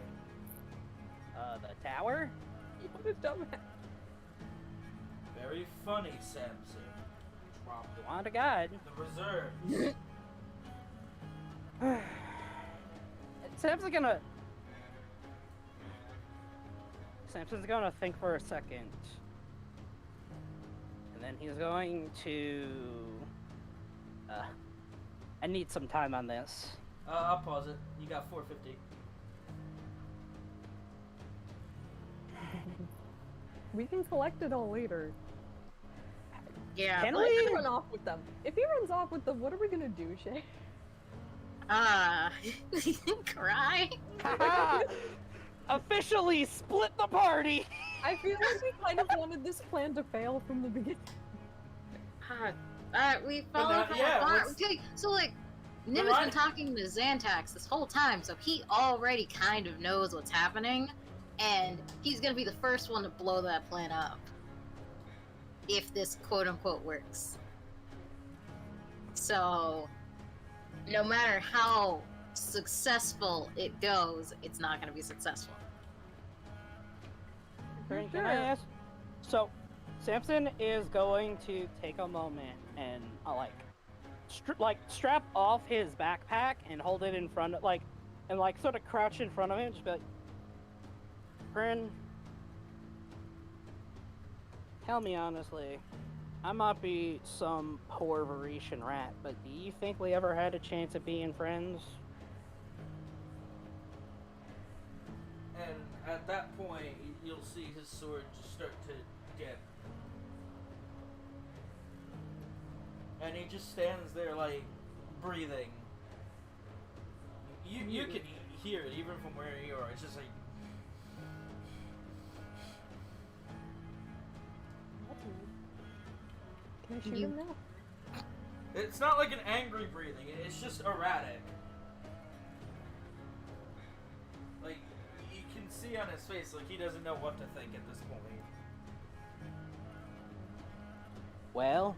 The tower? What a dumbass. Very funny, Samson. Drop You want a guide? the reserves. Samson's gonna think for a second. And then he's going to... I need some time on this. I'll pause it. You got 450. We can collect it all later. Yeah. Can Let we? him run off with them. If he runs off with them, what are we gonna do, Shay? Cry? Haha! Officially split the party! I feel like we kind of wanted this plan to fail from the beginning. We But followed now- from yeah, afar. let's- Okay, so like, Nim But has been talking to Xantax this whole time, so he already kind of knows what's happening, and he's gonna be the first one to blow that plan up. If this quote-unquote works. So, no matter how successful it goes, it's not gonna be successful. Can I ask? So, Samson is going to take a moment and strap off his backpack and hold it in front of sort of crouch in front of him, just be like, Bryn, tell me honestly, I might be some poor Varetian rat, but do you think we ever had a chance of being friends? And at that point, you'll see his sword just start to dip. And he just stands there, like, breathing. You can hear it even from where you are. It's just like... Can I shoot him now? It's not like an angry breathing. It's just erratic. Like, you can see on his face, like, he doesn't know what to think at this point. Well,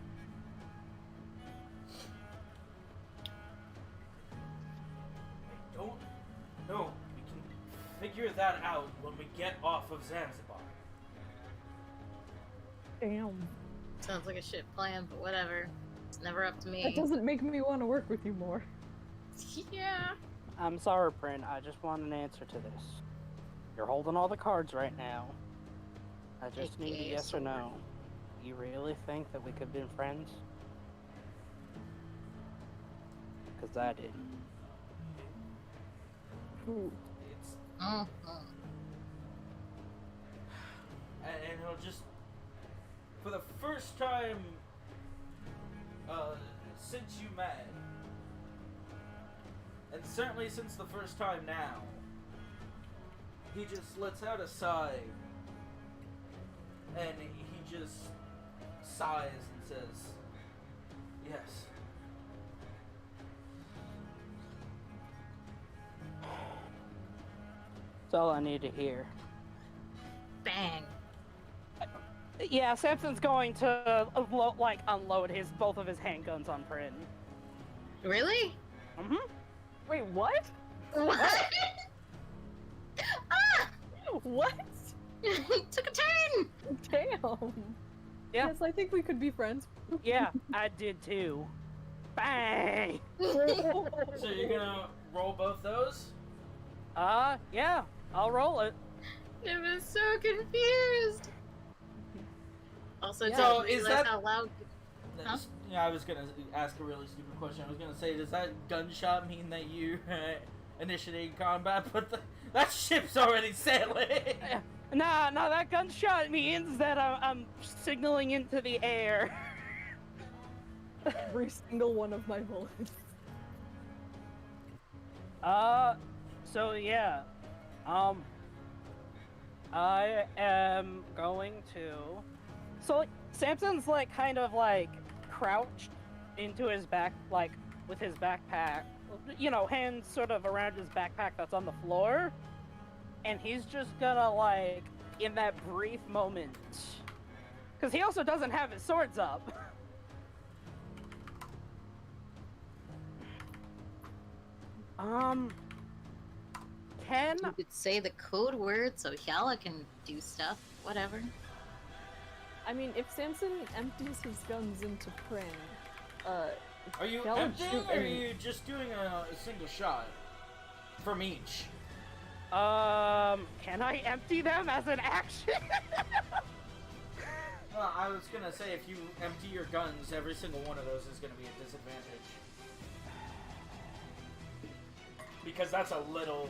I don't know. We can figure that out when we get off of Zanzibar. Damn. Sounds like a shit plan, but whatever. It's never up to me. That doesn't make me want to work with you more. Yeah. I'm sorry, Prin. I just want an answer to this. You're holding all the cards right now. I just need a AKA yes or no. You really think that we could have been friends? Because I did. Ooh. It's Mhm. and he'll just, for the first time since you met, and certainly since the first time now, he just lets out a sigh, and he just sighs and says, yes. That's all I need to hear. Bang. Yeah, Samson's going to unload both of his handguns on Prin. Really? Mm-hmm. Wait, what? What? Ah! What? Took a turn! Damn. Yeah. Yes, I think we could be friends. Yeah, I did too. Bang! So you're gonna roll both those? Yeah, I'll roll it. I was so confused. Also, Yeah. So don't is realize that- how loud. Huh? Yeah, I was gonna ask a really stupid question. I was gonna say, does that gunshot mean that you initiated combat? But that ship's already sailing. Nah, that gunshot means that I'm signaling into the air. Every single one of my bullets. So yeah, I am going to. So like, Samson's kind of crouched into his back, with his backpack, hands sort of around his backpack that's on the floor, and he's just gonna in that brief moment, because he also doesn't have his swords up. Can You could say the code word so Hyala can do stuff. Whatever. I mean, if Samson empties his guns into Prin, Are you That would emptying, shoot or are any- you just doing a single shot from each? can I empty them as an action? Well, I was gonna say, if you empty your guns, every single one of those is gonna be a disadvantage. Because that's a little...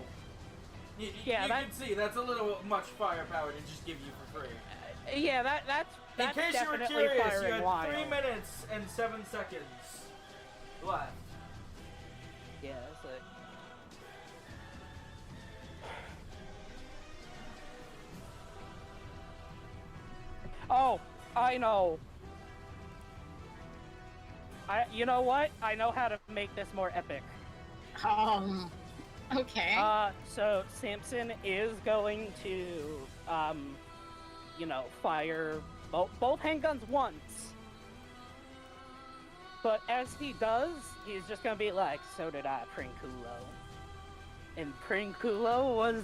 You Yeah, can see, that's a little much firepower to just give you for free. Yeah, that's In case you were definitely curious, you firing had wild. 3 minutes and 7 seconds left. Yeah, it's like... Oh, I know. You know what? I know how to make this more epic. Okay. So Samson is going to, fire both handguns once. But as he does, he's just gonna be like, so did I, Princulo. And Princulo was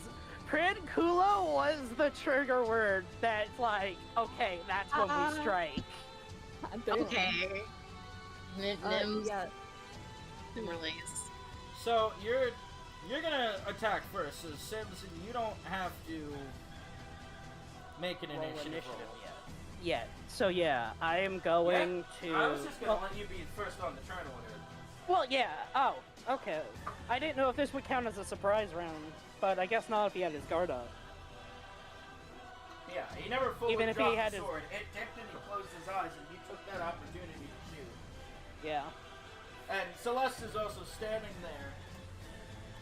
the trigger word that's like, okay, that's when we strike. Damn. Okay. Nims Yeah. release. So you're gonna attack first. So Samson, you don't have to make an Roll initiative roll. yet. So yeah, I am going to. I was just gonna let you be first on the turn order. Well, yeah. Oh, okay. I didn't know if this would count as a surprise round, but I guess not if he had his guard up. Yeah, he never fully Even if he dropped had the his- sword. It dipped and he closed his eyes, and you took that opportunity to shoot. Yeah. And Celeste is also standing there.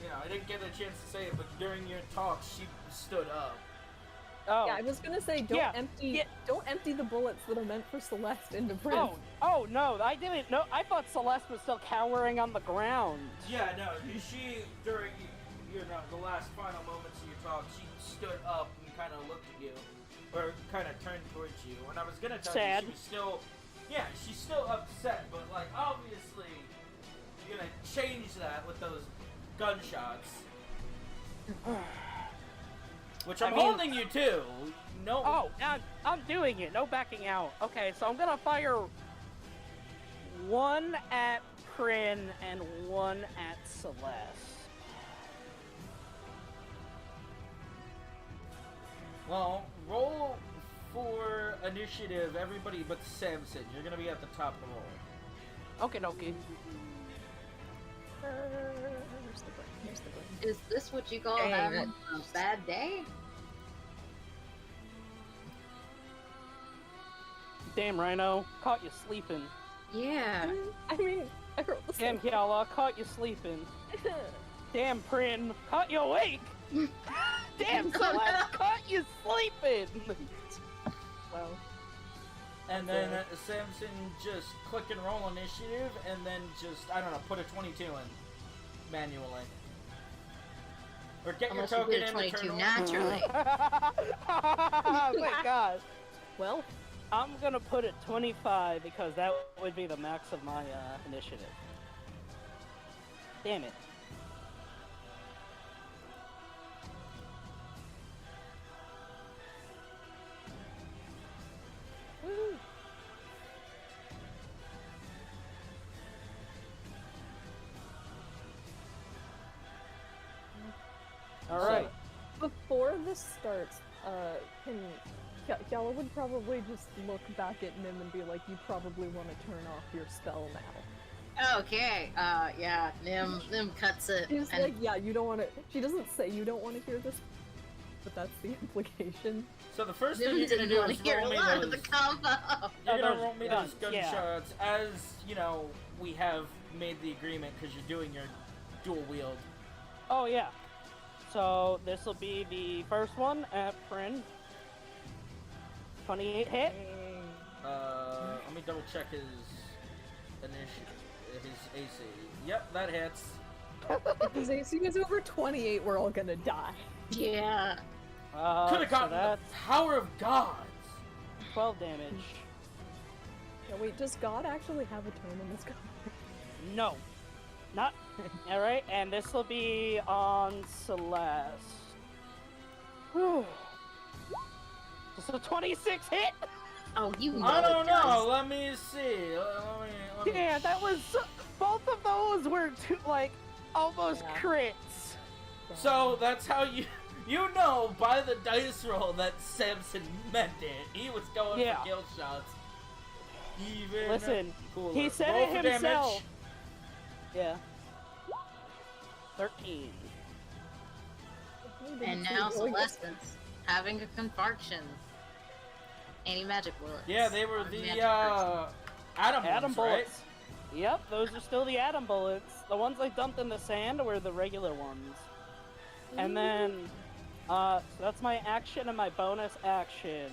You know, I didn't get a chance to say it, but during your talk, she stood up. Oh. Yeah, I was gonna say don't empty the bullets that are meant for Celeste into Prince. Oh no, I didn't know. I thought Celeste was still cowering on the ground. Yeah, no, she, during, you know, the last final moments of your talk, she stood up and kind of looked at you. Or kind of turned towards you. And I was gonna tell Sad. you she was still... Yeah, she's still upset, but, like, obviously, you're gonna change that with those gunshots. Which I'm holding you to. No. Oh, I'm doing it. No backing out. Okay, so I'm gonna fire one at Prin and one at Celeste. Well, roll for initiative, everybody but Samson. You're gonna be at the top of the roll. Okay, dokie. Where's the button? Here's the button. Is this what you call Dang, having a bad day? Damn, Rhino. Caught you sleeping. Yeah. I mean, I wrote the Damn, same. Kiala. Caught you sleeping. Damn, Prin. Caught you awake. Damn, Celeste. Caught you sleeping. Wow. And then Samson just click and roll initiative, and then just, I don't know, put a 22 in manually. Or get Unless your you token did a in 22 return. naturally. Oh my god. Well, I'm gonna put it 25 because that would be the max of my initiative. Damn it. Woo. All right. before this starts, Yella would probably just look back at Nim and be like, "You probably want to turn off your spell now." Okay, yeah, Nim cuts it. She's and like, "Yeah, you don't want to." She doesn't say you don't want to hear this, but that's the implication. So the first thing Nim you're gonna didn't do want is to hear roll a me lot those. of the combo. You're gonna those roll me guns, those yeah. gunshots as, you know, we have made the agreement because you're doing your dual wield. Oh yeah. So this will be the first one at Prin. 28 hit. Let me double check his AC. Yep, that hits. If his AC is over 28, we're all gonna die. Yeah. Could have gotten so the that's power of gods. 12 damage. Now, wait, does God actually have a turn in this game? No. Not. Alright, and this will be on Celeste. Whew. Just a 26 hit? Oh, you know I don't it does. know. Let me see. Let me Yeah, that was. Both of those were like almost Yeah. crits. So that's how you know by the dice roll that Samson meant it. He was going Yeah. for kill shots. Even Listen, cooler. he said Roll it for himself. damage. Yeah. 13. And now Celeste's having a confarction. Anti-magic bullets. Yeah, they were Or the magic atom Atom ones, right? bullets. Yep, those are still the atom bullets. The ones I dumped in the sand were the regular ones. And then, so that's my action and my bonus action.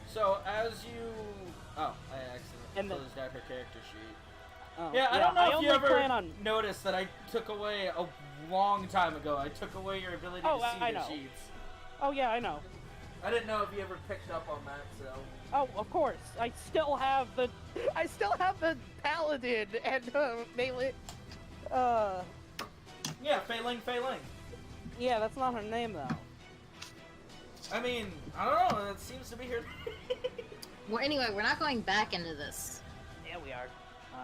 So as you, I And accidentally the- closed out her character sheet. Oh, Yeah, I don't know if only you ever plan on. noticed that I took away a long time ago. I took away your ability Oh, to see I the know. sheets. Oh yeah, I know. I didn't know if you ever picked up on that, so. Oh, of course. I still have the paladin and melee. Yeah, Fei-Ling. Yeah, that's not her name though. I mean, I don't know, that seems to be her. Well, anyway, we're not going back into this. Yeah, we are.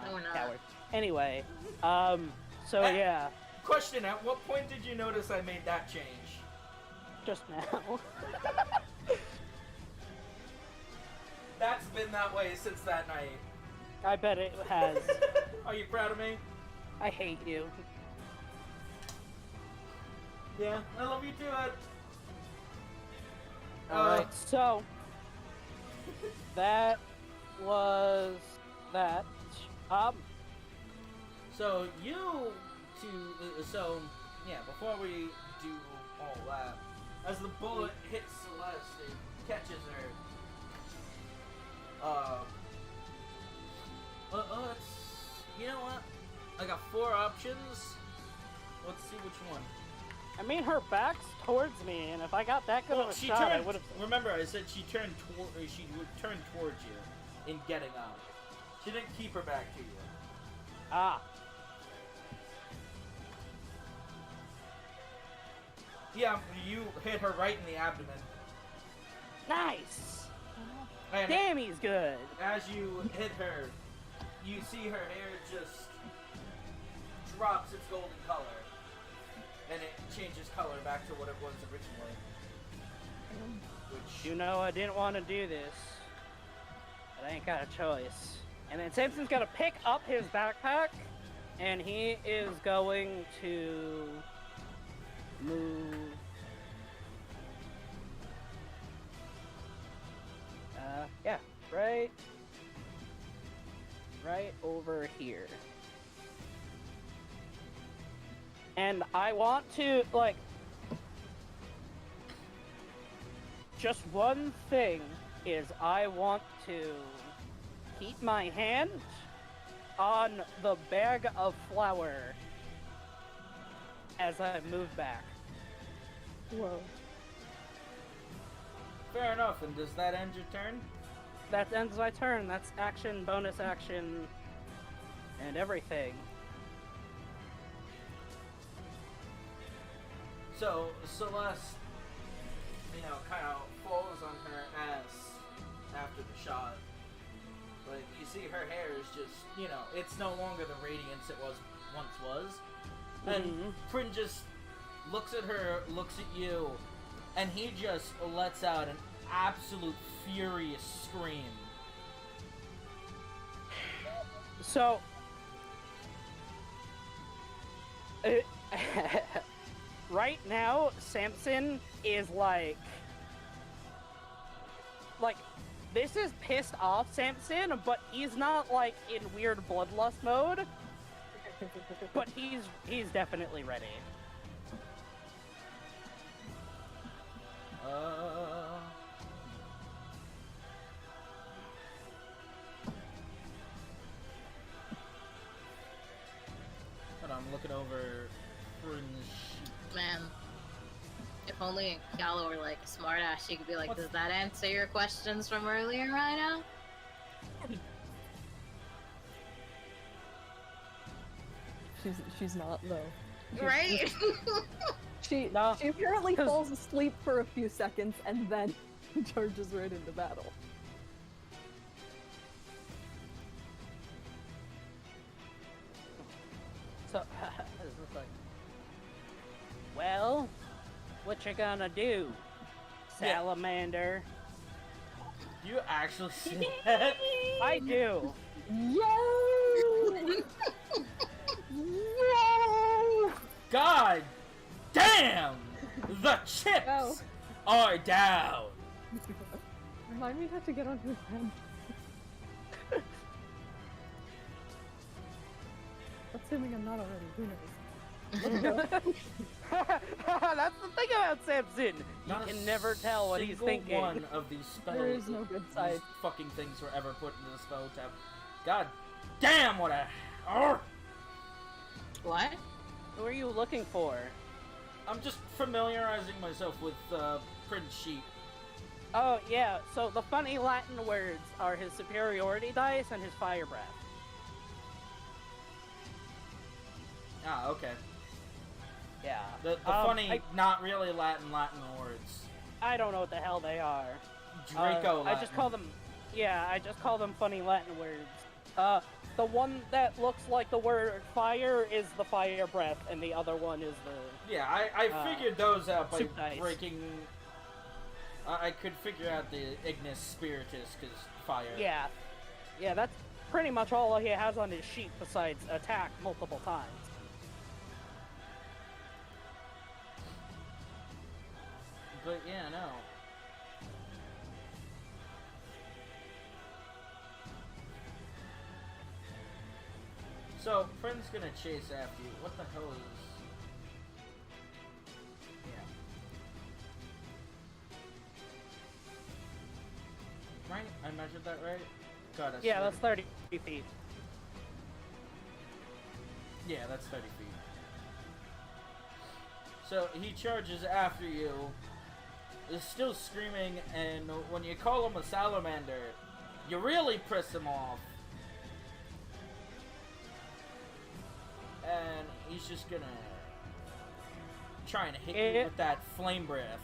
No, we're not. Coward. Anyway, so Hey. yeah, Question, at what point did you notice I made that change? just now. That's been that way since that night. I bet it has. Are you proud of me? I hate you. Yeah, I love you too, Ed. Alright, so that was that. So you so yeah, before we do all that, as the bullet hits Celeste, it catches her. Let's, you know what? I got 4 options. Let's see which one. I mean, her back's towards me, and if I got that good of a she shot, I turned. would have. Remember, I said she turned she would turn towards you in getting up. She didn't keep her back to you. Ah. Yeah, you hit her right in the abdomen. Nice! And Damn, he's good! as you hit her, you see her hair just drops its golden color. And it changes color back to what it was originally. Which... You know, I didn't want to do this, but I ain't got a choice. And then Samson's gonna pick up his backpack, and he is going to move. Yeah, right over here. And I want to, like, just one thing is I want to keep my hand on the bag of flour as I move back. Whoa. Fair enough, and does that end your turn? That ends my turn. That's action, bonus action, and everything. So, Celeste, you know, kind of falls on her ass after the shot. But you see her hair is just, you know, it's no longer the radiance it once was. And Prin just looks at her, looks at you, and he just lets out an absolute furious scream. So, right now, Samson is like, this is pissed off Samson, but he's not like in weird bloodlust mode. But he's definitely ready. But I'm looking over Prin's sheet. Man, if only Gallo were like smart ass, she could be like, does that answer your questions from earlier, Rhino? She's not though. Right? She apparently falls asleep for a few seconds and then charges right into battle. So, this is like, well, what you gonna do, salamander? You actually see that? I do. Yo! Yo! God damn! The chips are down! Remind me not to get on his head. Assuming I'm not already. Who knows? That's the thing about Samson. You can never tell what he's thinking. One of these spells, There is no good side. these fucking things were ever put into the spell tab. God damn, what a... Arr! What? Who are you looking for? I'm just familiarizing myself with Prince Sheep. Oh, yeah, so the funny Latin words are his superiority dice and his fire breath. Ah, okay. Yeah. The funny, not really Latin words. I don't know what the hell they are. Draco Latin. I just call them, I just call them funny Latin words. The one that looks like the word fire is the fire breath, and the other one is the... Yeah, I figured those out by dice. breaking... I could figure out the Ignis Spiritus, because fire. Yeah. Yeah, that's pretty much all he has on his sheet besides attack multiple times. But yeah, no. So, friend's gonna chase after you. What the hell is... Yeah. Right? I measured that right? God, I Yeah, swear. that's 30 feet. Yeah, that's 30 feet. So, he charges after you, is still screaming, and when you call him a salamander, you really piss him off. And he's just gonna try and hit you with that flame breath.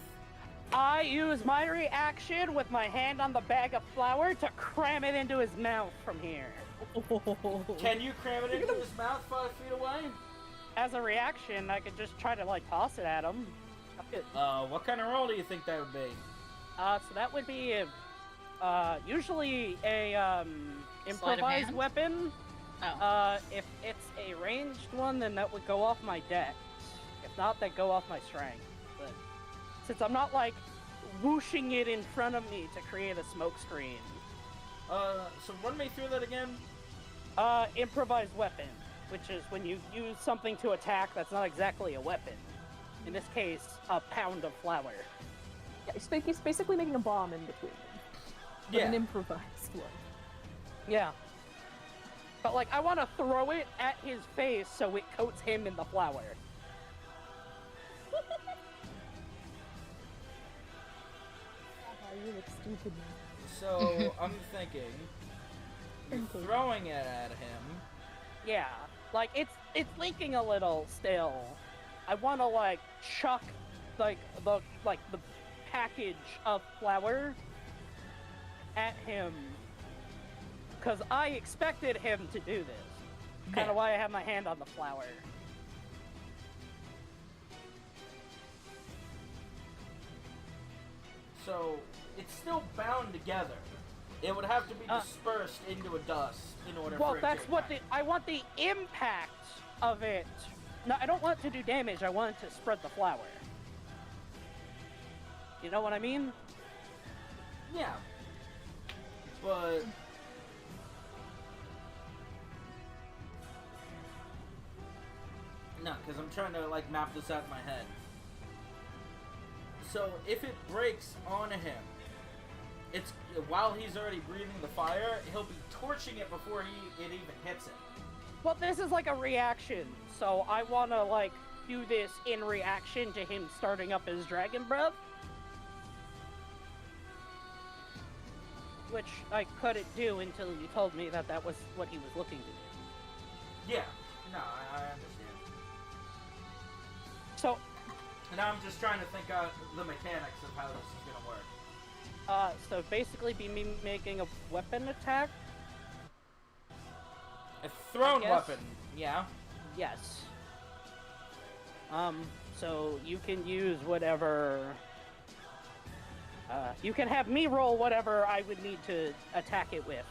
I use my reaction with my hand on the bag of flour to cram it into his mouth from here. Can you cram it into his mouth 5 feet away? As a reaction, I could just try to like toss it at him. What kind of roll do you think that would be? So that would be usually a Sleight of improvised hand? weapon. Oh. If it's a ranged one, then that would go off my dex. If not, that go off my strength. But since I'm not like whooshing it in front of me to create a smoke screen. So run me through that again. Improvised weapon, which is when you use something to attack that's not exactly a weapon. In this case, a pound of flour. Yeah, he's basically making a bomb in between them. But Yeah. an improvised one. Yeah. But like, I want to throw it at his face so it coats him in the flour. You look stupid now. So I'm thinking, you're throwing it at him. Yeah. Like, it's leaking a little still. I want to like chuck like the package of flour at him. Because I expected him to do this. Kind Yeah. of why I have my hand on the flour. So it's still bound together. It would have to be dispersed into a dust in order Well, for it that's to what impact. I want the impact of it. No, I don't want it to do damage. I want it to spread the flour. You know what I mean? Yeah. But no, because I'm trying to like map this out in my head. So if it breaks on him, it's while he's already breathing the fire, he'll be torching it before it even hits him. Well, this is like a reaction, so I want to like do this in reaction to him starting up his dragon breath. Which I couldn't do until you told me that that was what he was looking to do. Yeah. No, I understand. So, And I'm just trying to think out the mechanics of how this is gonna work. so basically be me making a weapon attack? A thrown guess. weapon, yeah. Yes. So you can use whatever... you can have me roll whatever I would need to attack it with.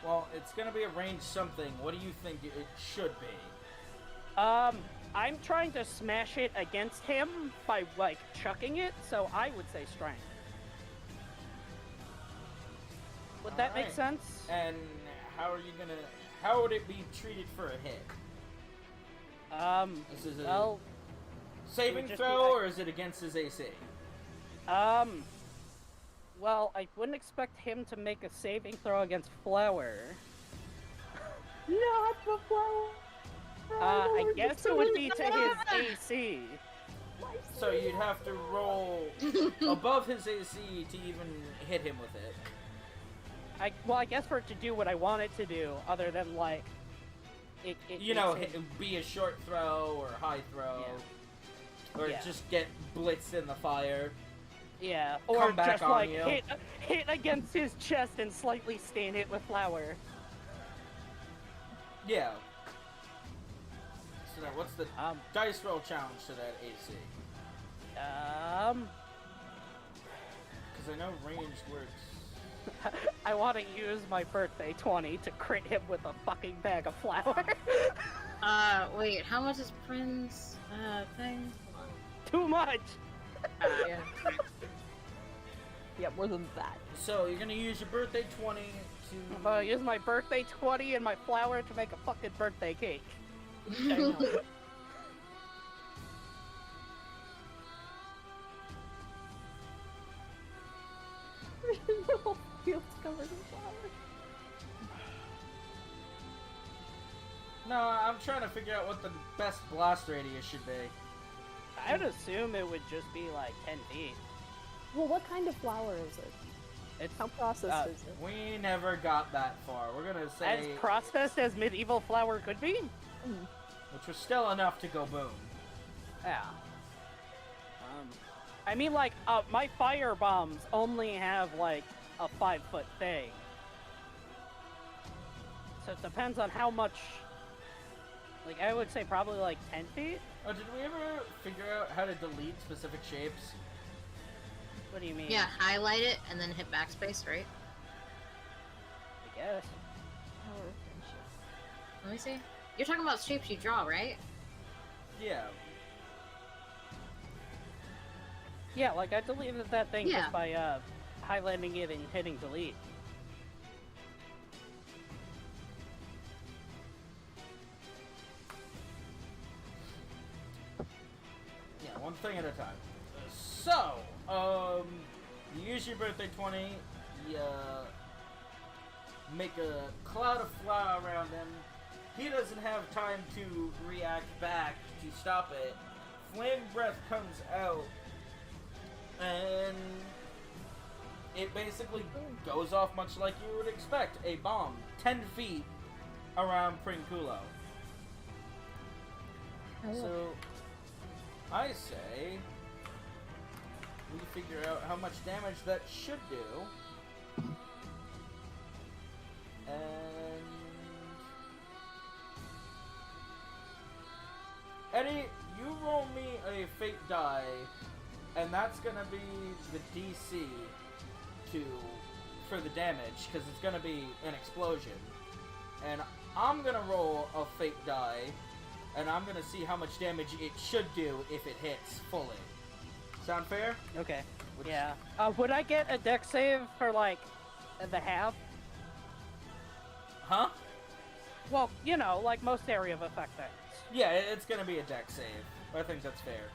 Well, it's gonna be a ranged something. What do you think it should be? I'm trying to smash it against him by, like, chucking it, so I would say strength. Would that make Alright. sense? And how would it be treated for a hit? This is a Well, saving just be throw, like- or is it against his AC? well, I wouldn't expect him to make a saving throw against flour. Not the flower! I guess it would be to his AC. So you'd have to roll above his AC to even hit him with it. Well, I guess for it to do what I want it to do, other than, like, it You know, makes it- be a short throw or high throw, or Yeah. just get blitzed in the fire. Yeah, or come back just on like you. hit against his chest and slightly stain it with flour. Yeah. So now, what's the Um, dice roll challenge to that AC? Because I know ranged works. I want to use my birthday 20 to crit him with a fucking bag of flour. Wait, how much is Prin's, thing? Too much. Yeah, more than that. So you're gonna use your birthday 20 If I use my birthday 20 and my flour to make a fucking birthday cake. I know. The whole field's covered in flowers. No, I'm trying to figure out what the best blast radius should be. I would assume it would just be like 10 feet. Well, what kind of flower is it? It's How processed is it? We never got that far. We're gonna as say, processed as medieval flour could be. Mm. which was still enough to go boom. Yeah. I mean, like, my fire bombs only have like a 5-foot thing. So it depends on how much. Like, I would say probably like 10 feet. Oh, did we ever figure out how to delete specific shapes? What do you mean? Yeah, highlight it and then hit backspace, right? I guess. Power of friendship. Let me see. You're talking about shapes you draw, right? Yeah. Yeah, like I deleted that thing Yeah. just by highlighting it and hitting delete. Yeah, one thing at a time. So, you use your birthday 20, you make a cloud of flour around him. He doesn't have time to react back to stop it. Flame breath comes out, and it basically goes off much like you would expect. A bomb 10 feet around Princulo. So, I say we figure out how much damage that should do. And Eddie, you roll me a fate die, and that's gonna be the DC for the damage, because it's gonna be an explosion. And I'm gonna roll a fate die, and I'm gonna see how much damage it should do if it hits fully. Sound fair? Okay. Which- Yeah. Would I get a deck save for like the half? Huh? Well, you know, like most area of effect things. Yeah, it's gonna be a deck save. I think that's fair.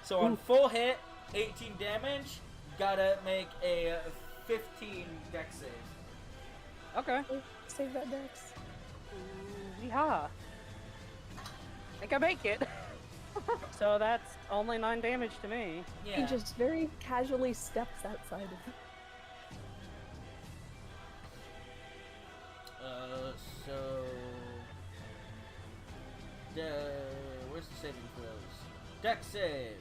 So on full hit, 18 damage, gotta make a 15 deck save. Okay. Save that dex. Yeah. I can make it. So that's only 9 damage to me. Yeah. He just very casually steps outside of it. So... where's the saving throws? Deck save!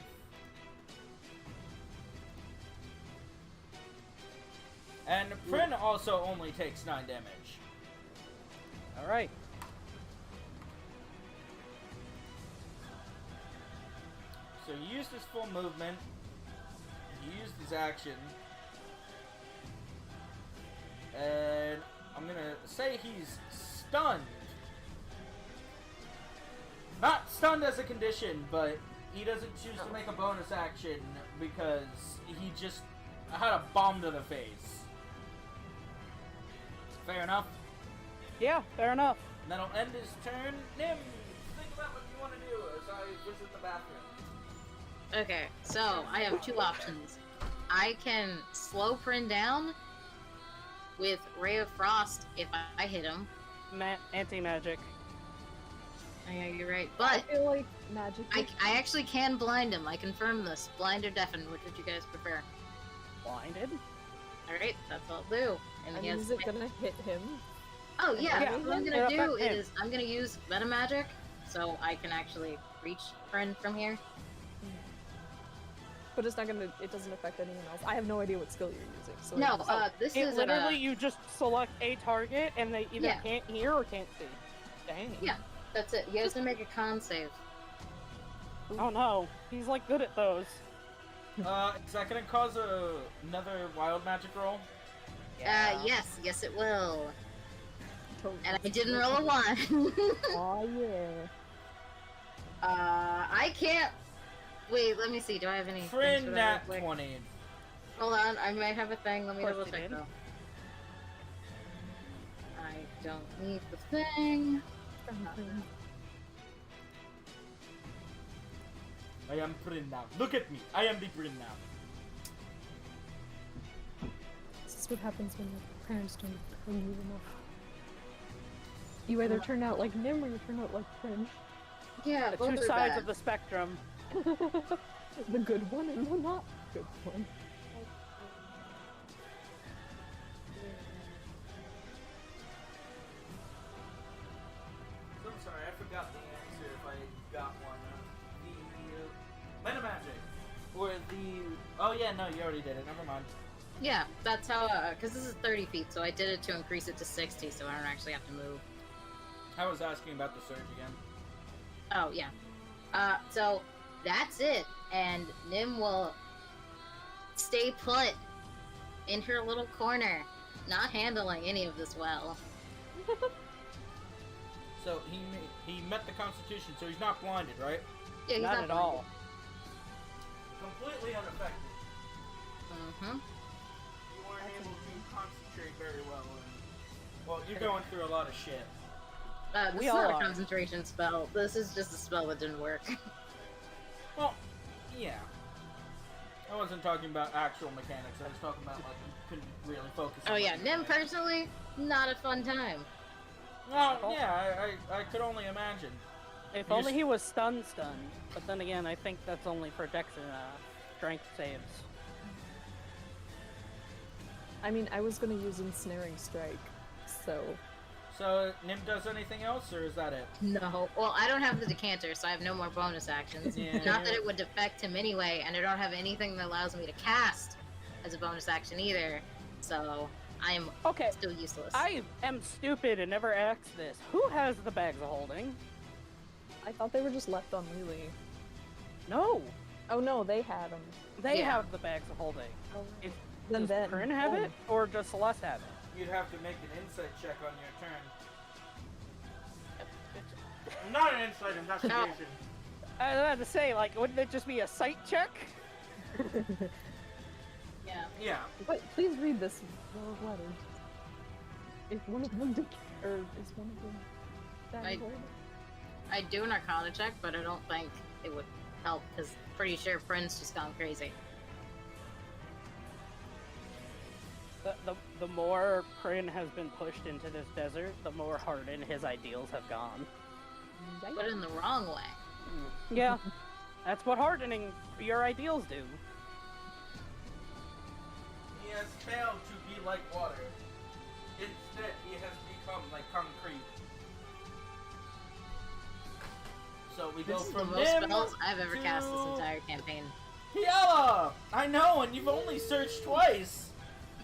And Prin also only takes 9 damage. Alright. So he used his full movement. He used his action. And I'm gonna say he's stunned. Not stunned as a condition, but he doesn't choose to make a bonus action because he just had a bomb to the face. Fair enough. Yeah, fair enough. And that'll end his turn. Nim, think about what you want to do as I visit the bathroom. Okay, so I have 2 options. I can slow Prin down with Ray of Frost if I hit him. Anti-magic. Oh, yeah, you're right. I But feel like magic. I actually can blind him. I confirm this. Blind or deafen, which would you guys prefer? Blinded? Alright, that's what I'll do. And I he mean, has... is it gonna hit him? Oh, yeah. Yeah, What I'm it'll gonna do affect him. is I'm gonna use Meta Magic so I can actually reach Prin from here. But it's not gonna. It doesn't affect anyone else. I have no idea what skill you're using. So No, it's just- this It is literally, you just select a target and they either Yeah. can't hear or can't see. Dang. Yeah. That's it. He has to make a con save. Oh no, he's like good at those. Is that gonna cause another wild magic roll? Yes, it will. totally. And I didn't roll a 1. Oh yeah. I can't. Wait, let me see. Do I have any? things for Prin that nat real quick? 20. Hold on, I might have a thing. Let me Of course double you check did. though. I don't need the thing. I am Prin now. Look at me. I am the Prin now. This is what happens when your parents don't bring you enough. You either turn out like Nim or you turn out like Prin. Yeah, The both two are sides bad. of the spectrum. The good one and the not good one. So I'm sorry, I forgot the answer if I got one. The Meta Magic. Or the... Oh yeah, no, you already did it. Never mind. Yeah, that's how, because this is 30 feet, so I did it to increase it to 60, so I don't actually have to move. I was asking about the surge again. Oh, yeah. So, that's it, and Nim will stay put in her little corner, not handling any of this well. So he met the Constitution, so he's not blinded, right? Yeah, he's Not at blinded. all. Completely unaffected. Mm-hmm. You weren't able to concentrate very well. Well, you're going through a lot of shit. This We is all not are. a concentration spell. This is just a spell that didn't work. Well, yeah. I wasn't talking about actual mechanics. I was talking about like you couldn't really focus. Oh on yeah, the Nim mechanics. personally, not a fun time. Well, yeah, I could only imagine. If You only just- he was stunned. But then again, I think that's only for Dex and strength saves. I mean, I was gonna use Ensnaring Strike, so... So Nim does anything else, or is that it? No. Well, I don't have the decanter, so I have no more bonus actions. Yeah. Not that it would affect him anyway, and I don't have anything that allows me to cast as a bonus action either. So I am Okay, still useless. I am stupid and never asked this. Who has the bags of holding? I thought they were just left on Lily. No, Oh no, they had them. they Yeah. have the bags of holding. If, Then does Corinne have it, or does Celeste have it? You'd have to make an insight check on your turn. Not an insight investigation. I had to say, like, wouldn't it just be a sight check? Yeah. Yeah. But please read this letter. Is one of them or is one of them I- holding? I'd do an Arcana check, but I don't think it would help because pretty sure Friend's just gone crazy. The more Corinne has been pushed into this desert, the more hardened his ideals have gone. But in the wrong way. Yeah, that's what hardening your ideals do. He has failed to be like water. Instead, he has become like concrete. So we go This is the from most Nim spells I've ever cast this to entire campaign. Yella! I know, and you've only searched twice.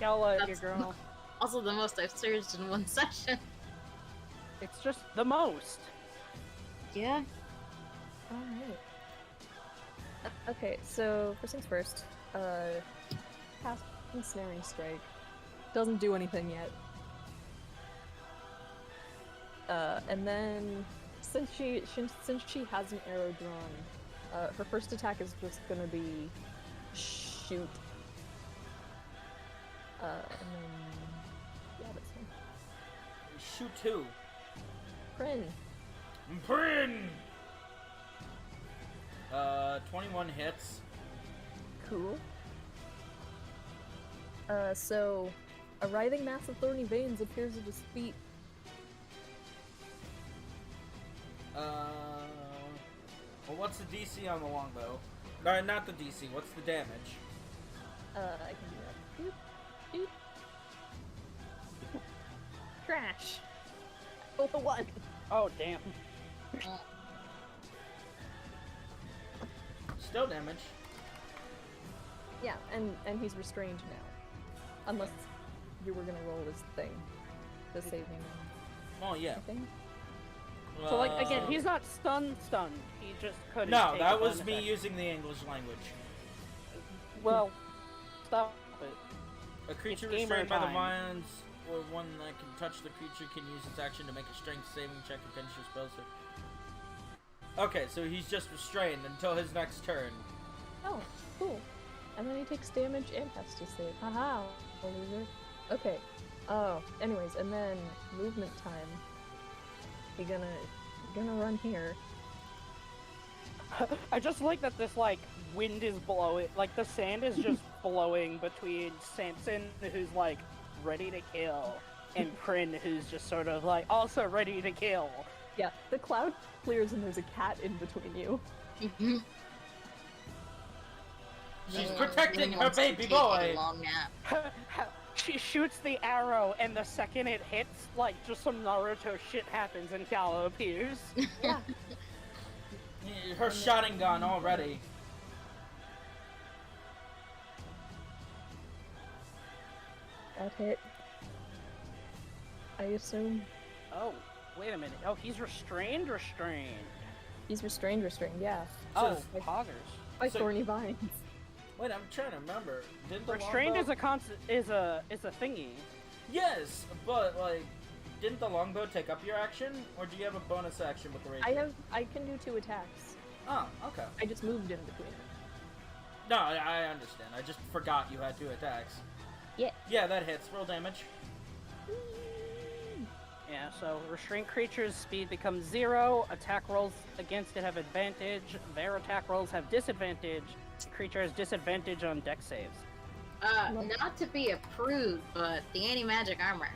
Gala, your That's- girl. Also the most I've surged in one session. It's just the most. Yeah. Alright. Okay, so first things first. Cast Ensnaring Strike. Doesn't do anything yet. And then since she has an arrow drawn, her first attack is just gonna be shoot. And then yeah, that's fine. Shoot two. Prin. Prin! 21 hits. Cool. So a writhing mass of thorny veins appears at his feet. Well, what's the DC on the longbow? No, not the DC. What's the damage? I can do that. Doop, doop. Trash. Oh, the one. Oh, damn. Still damage. Yeah, and he's restrained now. Unless you were gonna roll this thing. The saving Oh, yeah. thing. So, like, again, he's not stunned. He just couldn't. No, take that a was bonus me action. using the English language. Well, stop it. A creature It's gamer restrained by the time. vines or one that can touch the creature can use its action to make a strength saving check to finish your spell save. Okay, so he's just restrained until his next turn. Oh, cool. And then he takes damage and has to save. Haha, loser. Okay. Oh, anyways, and then movement time. You're gonna run here. I just like that this, like, wind is blowing, like, the sand is just blowing between Samson, who's, like, ready to kill, and Prin, who's just sort of, like, also ready to kill. Yeah, the cloud clears and there's a cat in between you. She's protecting her baby boy! Long nap. She shoots the arrow, and the second it hits, like, just some Naruto shit happens and Kala appears. Yeah. Her Sharingan already. That hit. I assume. Oh, wait a minute. Oh, he's restrained? He's restrained, yeah. Oh, So- poggers. By So- thorny vines. Wait, I'm trying to remember. Didn't the Restrained longbow... is a thingy. Yes, but, like, didn't the longbow take up your action? Or do you have a bonus action with the rapier? I can do 2 attacks. Oh, okay. I just moved in between it. No, I understand. I just forgot you had 2 attacks. Yeah. Yeah, that hits. Roll damage. Yeah, so restrained creatures' speed becomes 0, attack rolls against it have advantage, their attack rolls have disadvantage, creature has disadvantage on dex saves. Not to be a prude, but the anti-magic armor.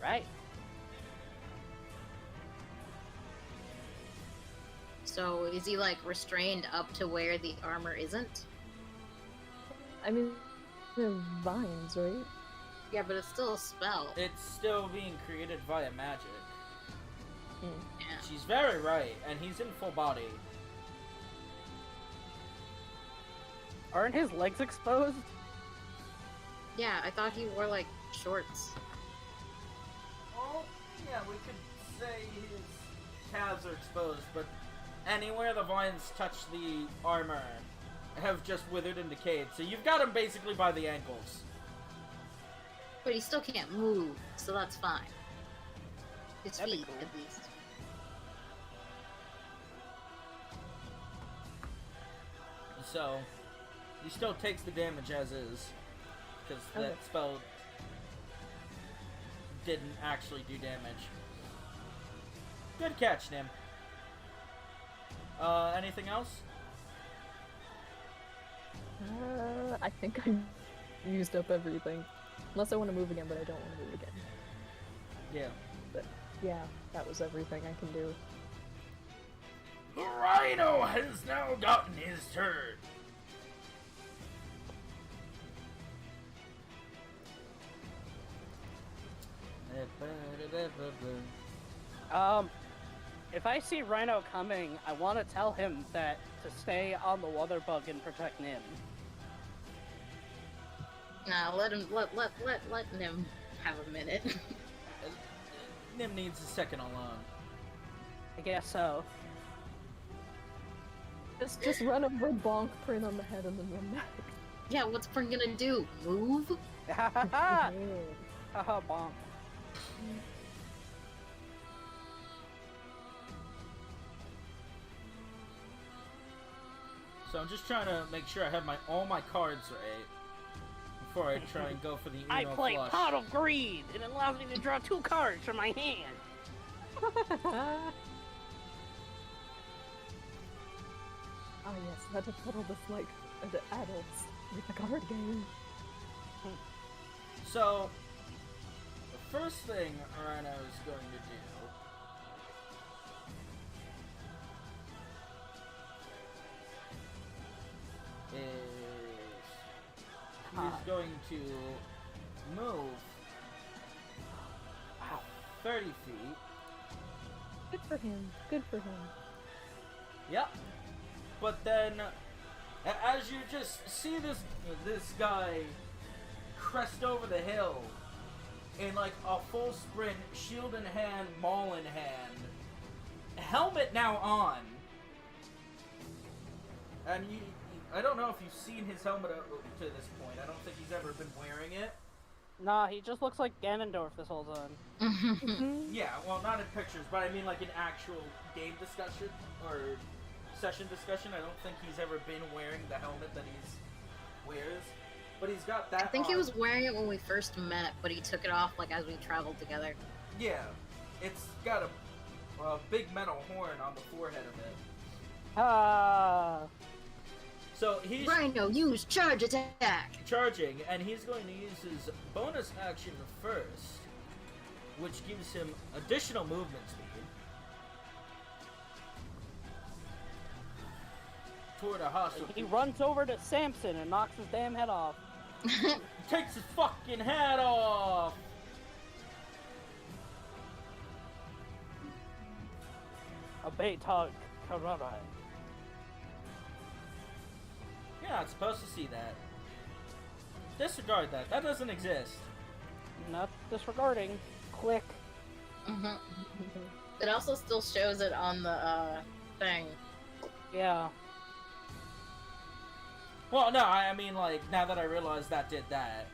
Right. So is he like restrained up to where the armor isn't? I mean, they're vines, right? Yeah, but it's still a spell. It's still being created via magic. Hmm. Yeah. She's very right, and he's in full body. Aren't his legs exposed? Yeah, I thought he wore like shorts. Well, yeah, we could say his calves are exposed, but anywhere the vines touch the armor have just withered and decayed. So you've got him basically by the ankles. But he still can't move, so that's fine. His That'd be feet, cool. at least. So he still takes the damage as is, because that Okay. spell didn't actually do damage. Good catch, Nim. Anything else? I think I used up everything. Unless I want to move again, but I don't want to move again. Yeah. But yeah, that was everything I can do. The Rhino has now gotten his turn. If I see Rhino coming, I want to tell him that to stay on the water bug and protect Nim. Nah, let him have a minute. Nim needs a second alone. I guess so. Just run over Bonk, print on the head, and then run back. Yeah, what's Prin gonna do? Move? Ha ha ha! Haha, bonk. So I'm just trying to make sure I have all my cards right before I try and go for the Uno I play flush. Pot of Greed. It allows me to draw 2 cards from my hand. Oh yes, let us settle this like the adults with a card game. So the first thing Rhino is going to do is he's going to move 30 feet. Good for him. Good for him. Yep. But then, as you just see this guy crest over the hill in like a full sprint, shield in hand, maul in hand, helmet now on, and I don't know if you've seen his helmet up to this point. I don't think he's ever been wearing it. Nah, he just looks like Ganondorf this whole time. Yeah, well, not in pictures, but I mean like in actual game discussion or session discussion, I don't think he's ever been wearing the helmet that he's wears. But he's got that I think on. he was wearing it when we first met, but he took it off like as we traveled together. Yeah. It's got a big metal horn on the forehead of it. Ah. So he's Rhino, use charge attack! charging, and he's going to use his bonus action first, which gives him additional movement speed toward a hostile. He runs over to Samson and knocks his damn head off. Takes his fucking hat off. A Baytog Karate. You're not supposed to see that. Disregard that. That doesn't exist. Not disregarding. Click. Mhm. It also still shows it on the thing. Yeah. Well, no, I mean, like, now that I realize that did that,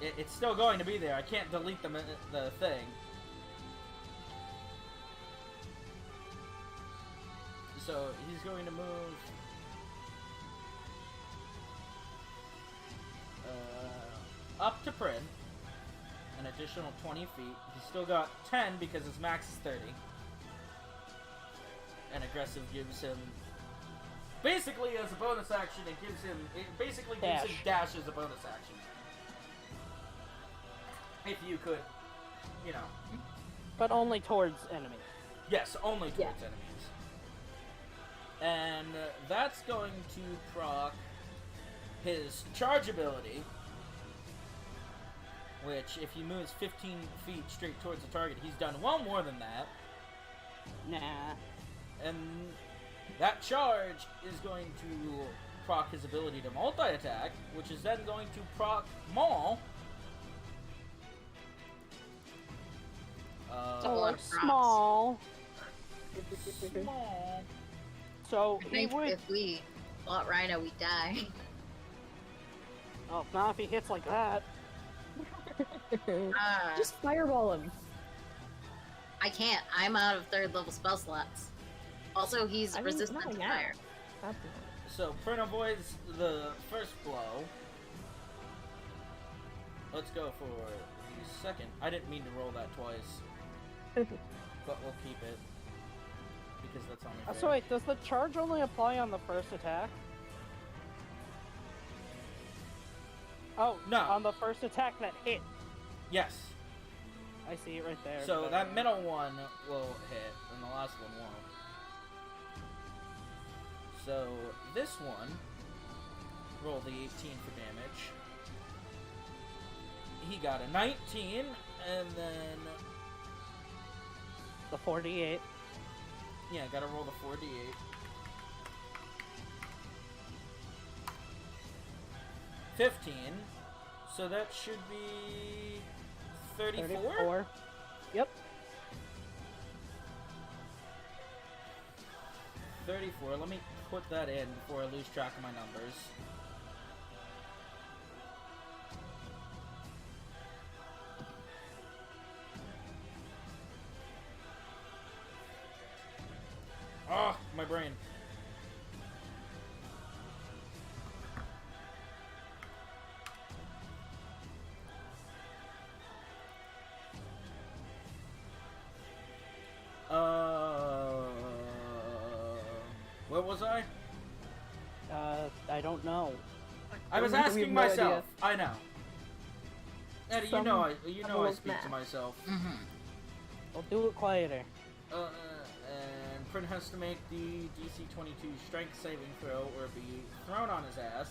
it's still going to be there. I can't delete the thing. So, he's going to move up to Prin, an additional 20 feet. He's still got 10 because his max is 30. And aggressive gives him... Basically, as a bonus action, it basically gives him dash as a bonus action. If you could, you know. But only towards enemies. Yes, only towards enemies. And that's going to proc his charge ability, which, if he moves 15 feet straight towards the target, he's done well more than that. Nah. And that charge is going to proc his ability to multi-attack, which is then going to proc Maul. Or small. Small. So I he think would. if we fought Rhino, we'd die. Oh, not if he hits like that. Just fireball him. I can't. I'm out of 3rd level spell slots. Also, he's I mean, resistant no, to yeah. fire. That's So, Prin avoids the first blow. Let's go for the second. I didn't mean to roll that twice, but we'll keep it. Because that's only fair. So wait, does the charge only apply on the first attack? Oh, No. on the first attack that hit. Yes. I see it right there. So but- that middle one will hit, and the last one won't. So this one, roll the 18 for damage. He got a 19, and then... The 48. Yeah, gotta roll the 4d8. $15. So that should be 34? 34. Yep. 34. Let me put that in before I lose track of my numbers. Ah, my brain. Where was I? I don't know. I was We have asking no myself. I know. Eddie, you Some know I level of speak to math. myself. Mm-hmm. We'll do it quieter. And Prin has to make the DC 22 strength saving throw or be thrown on his ass.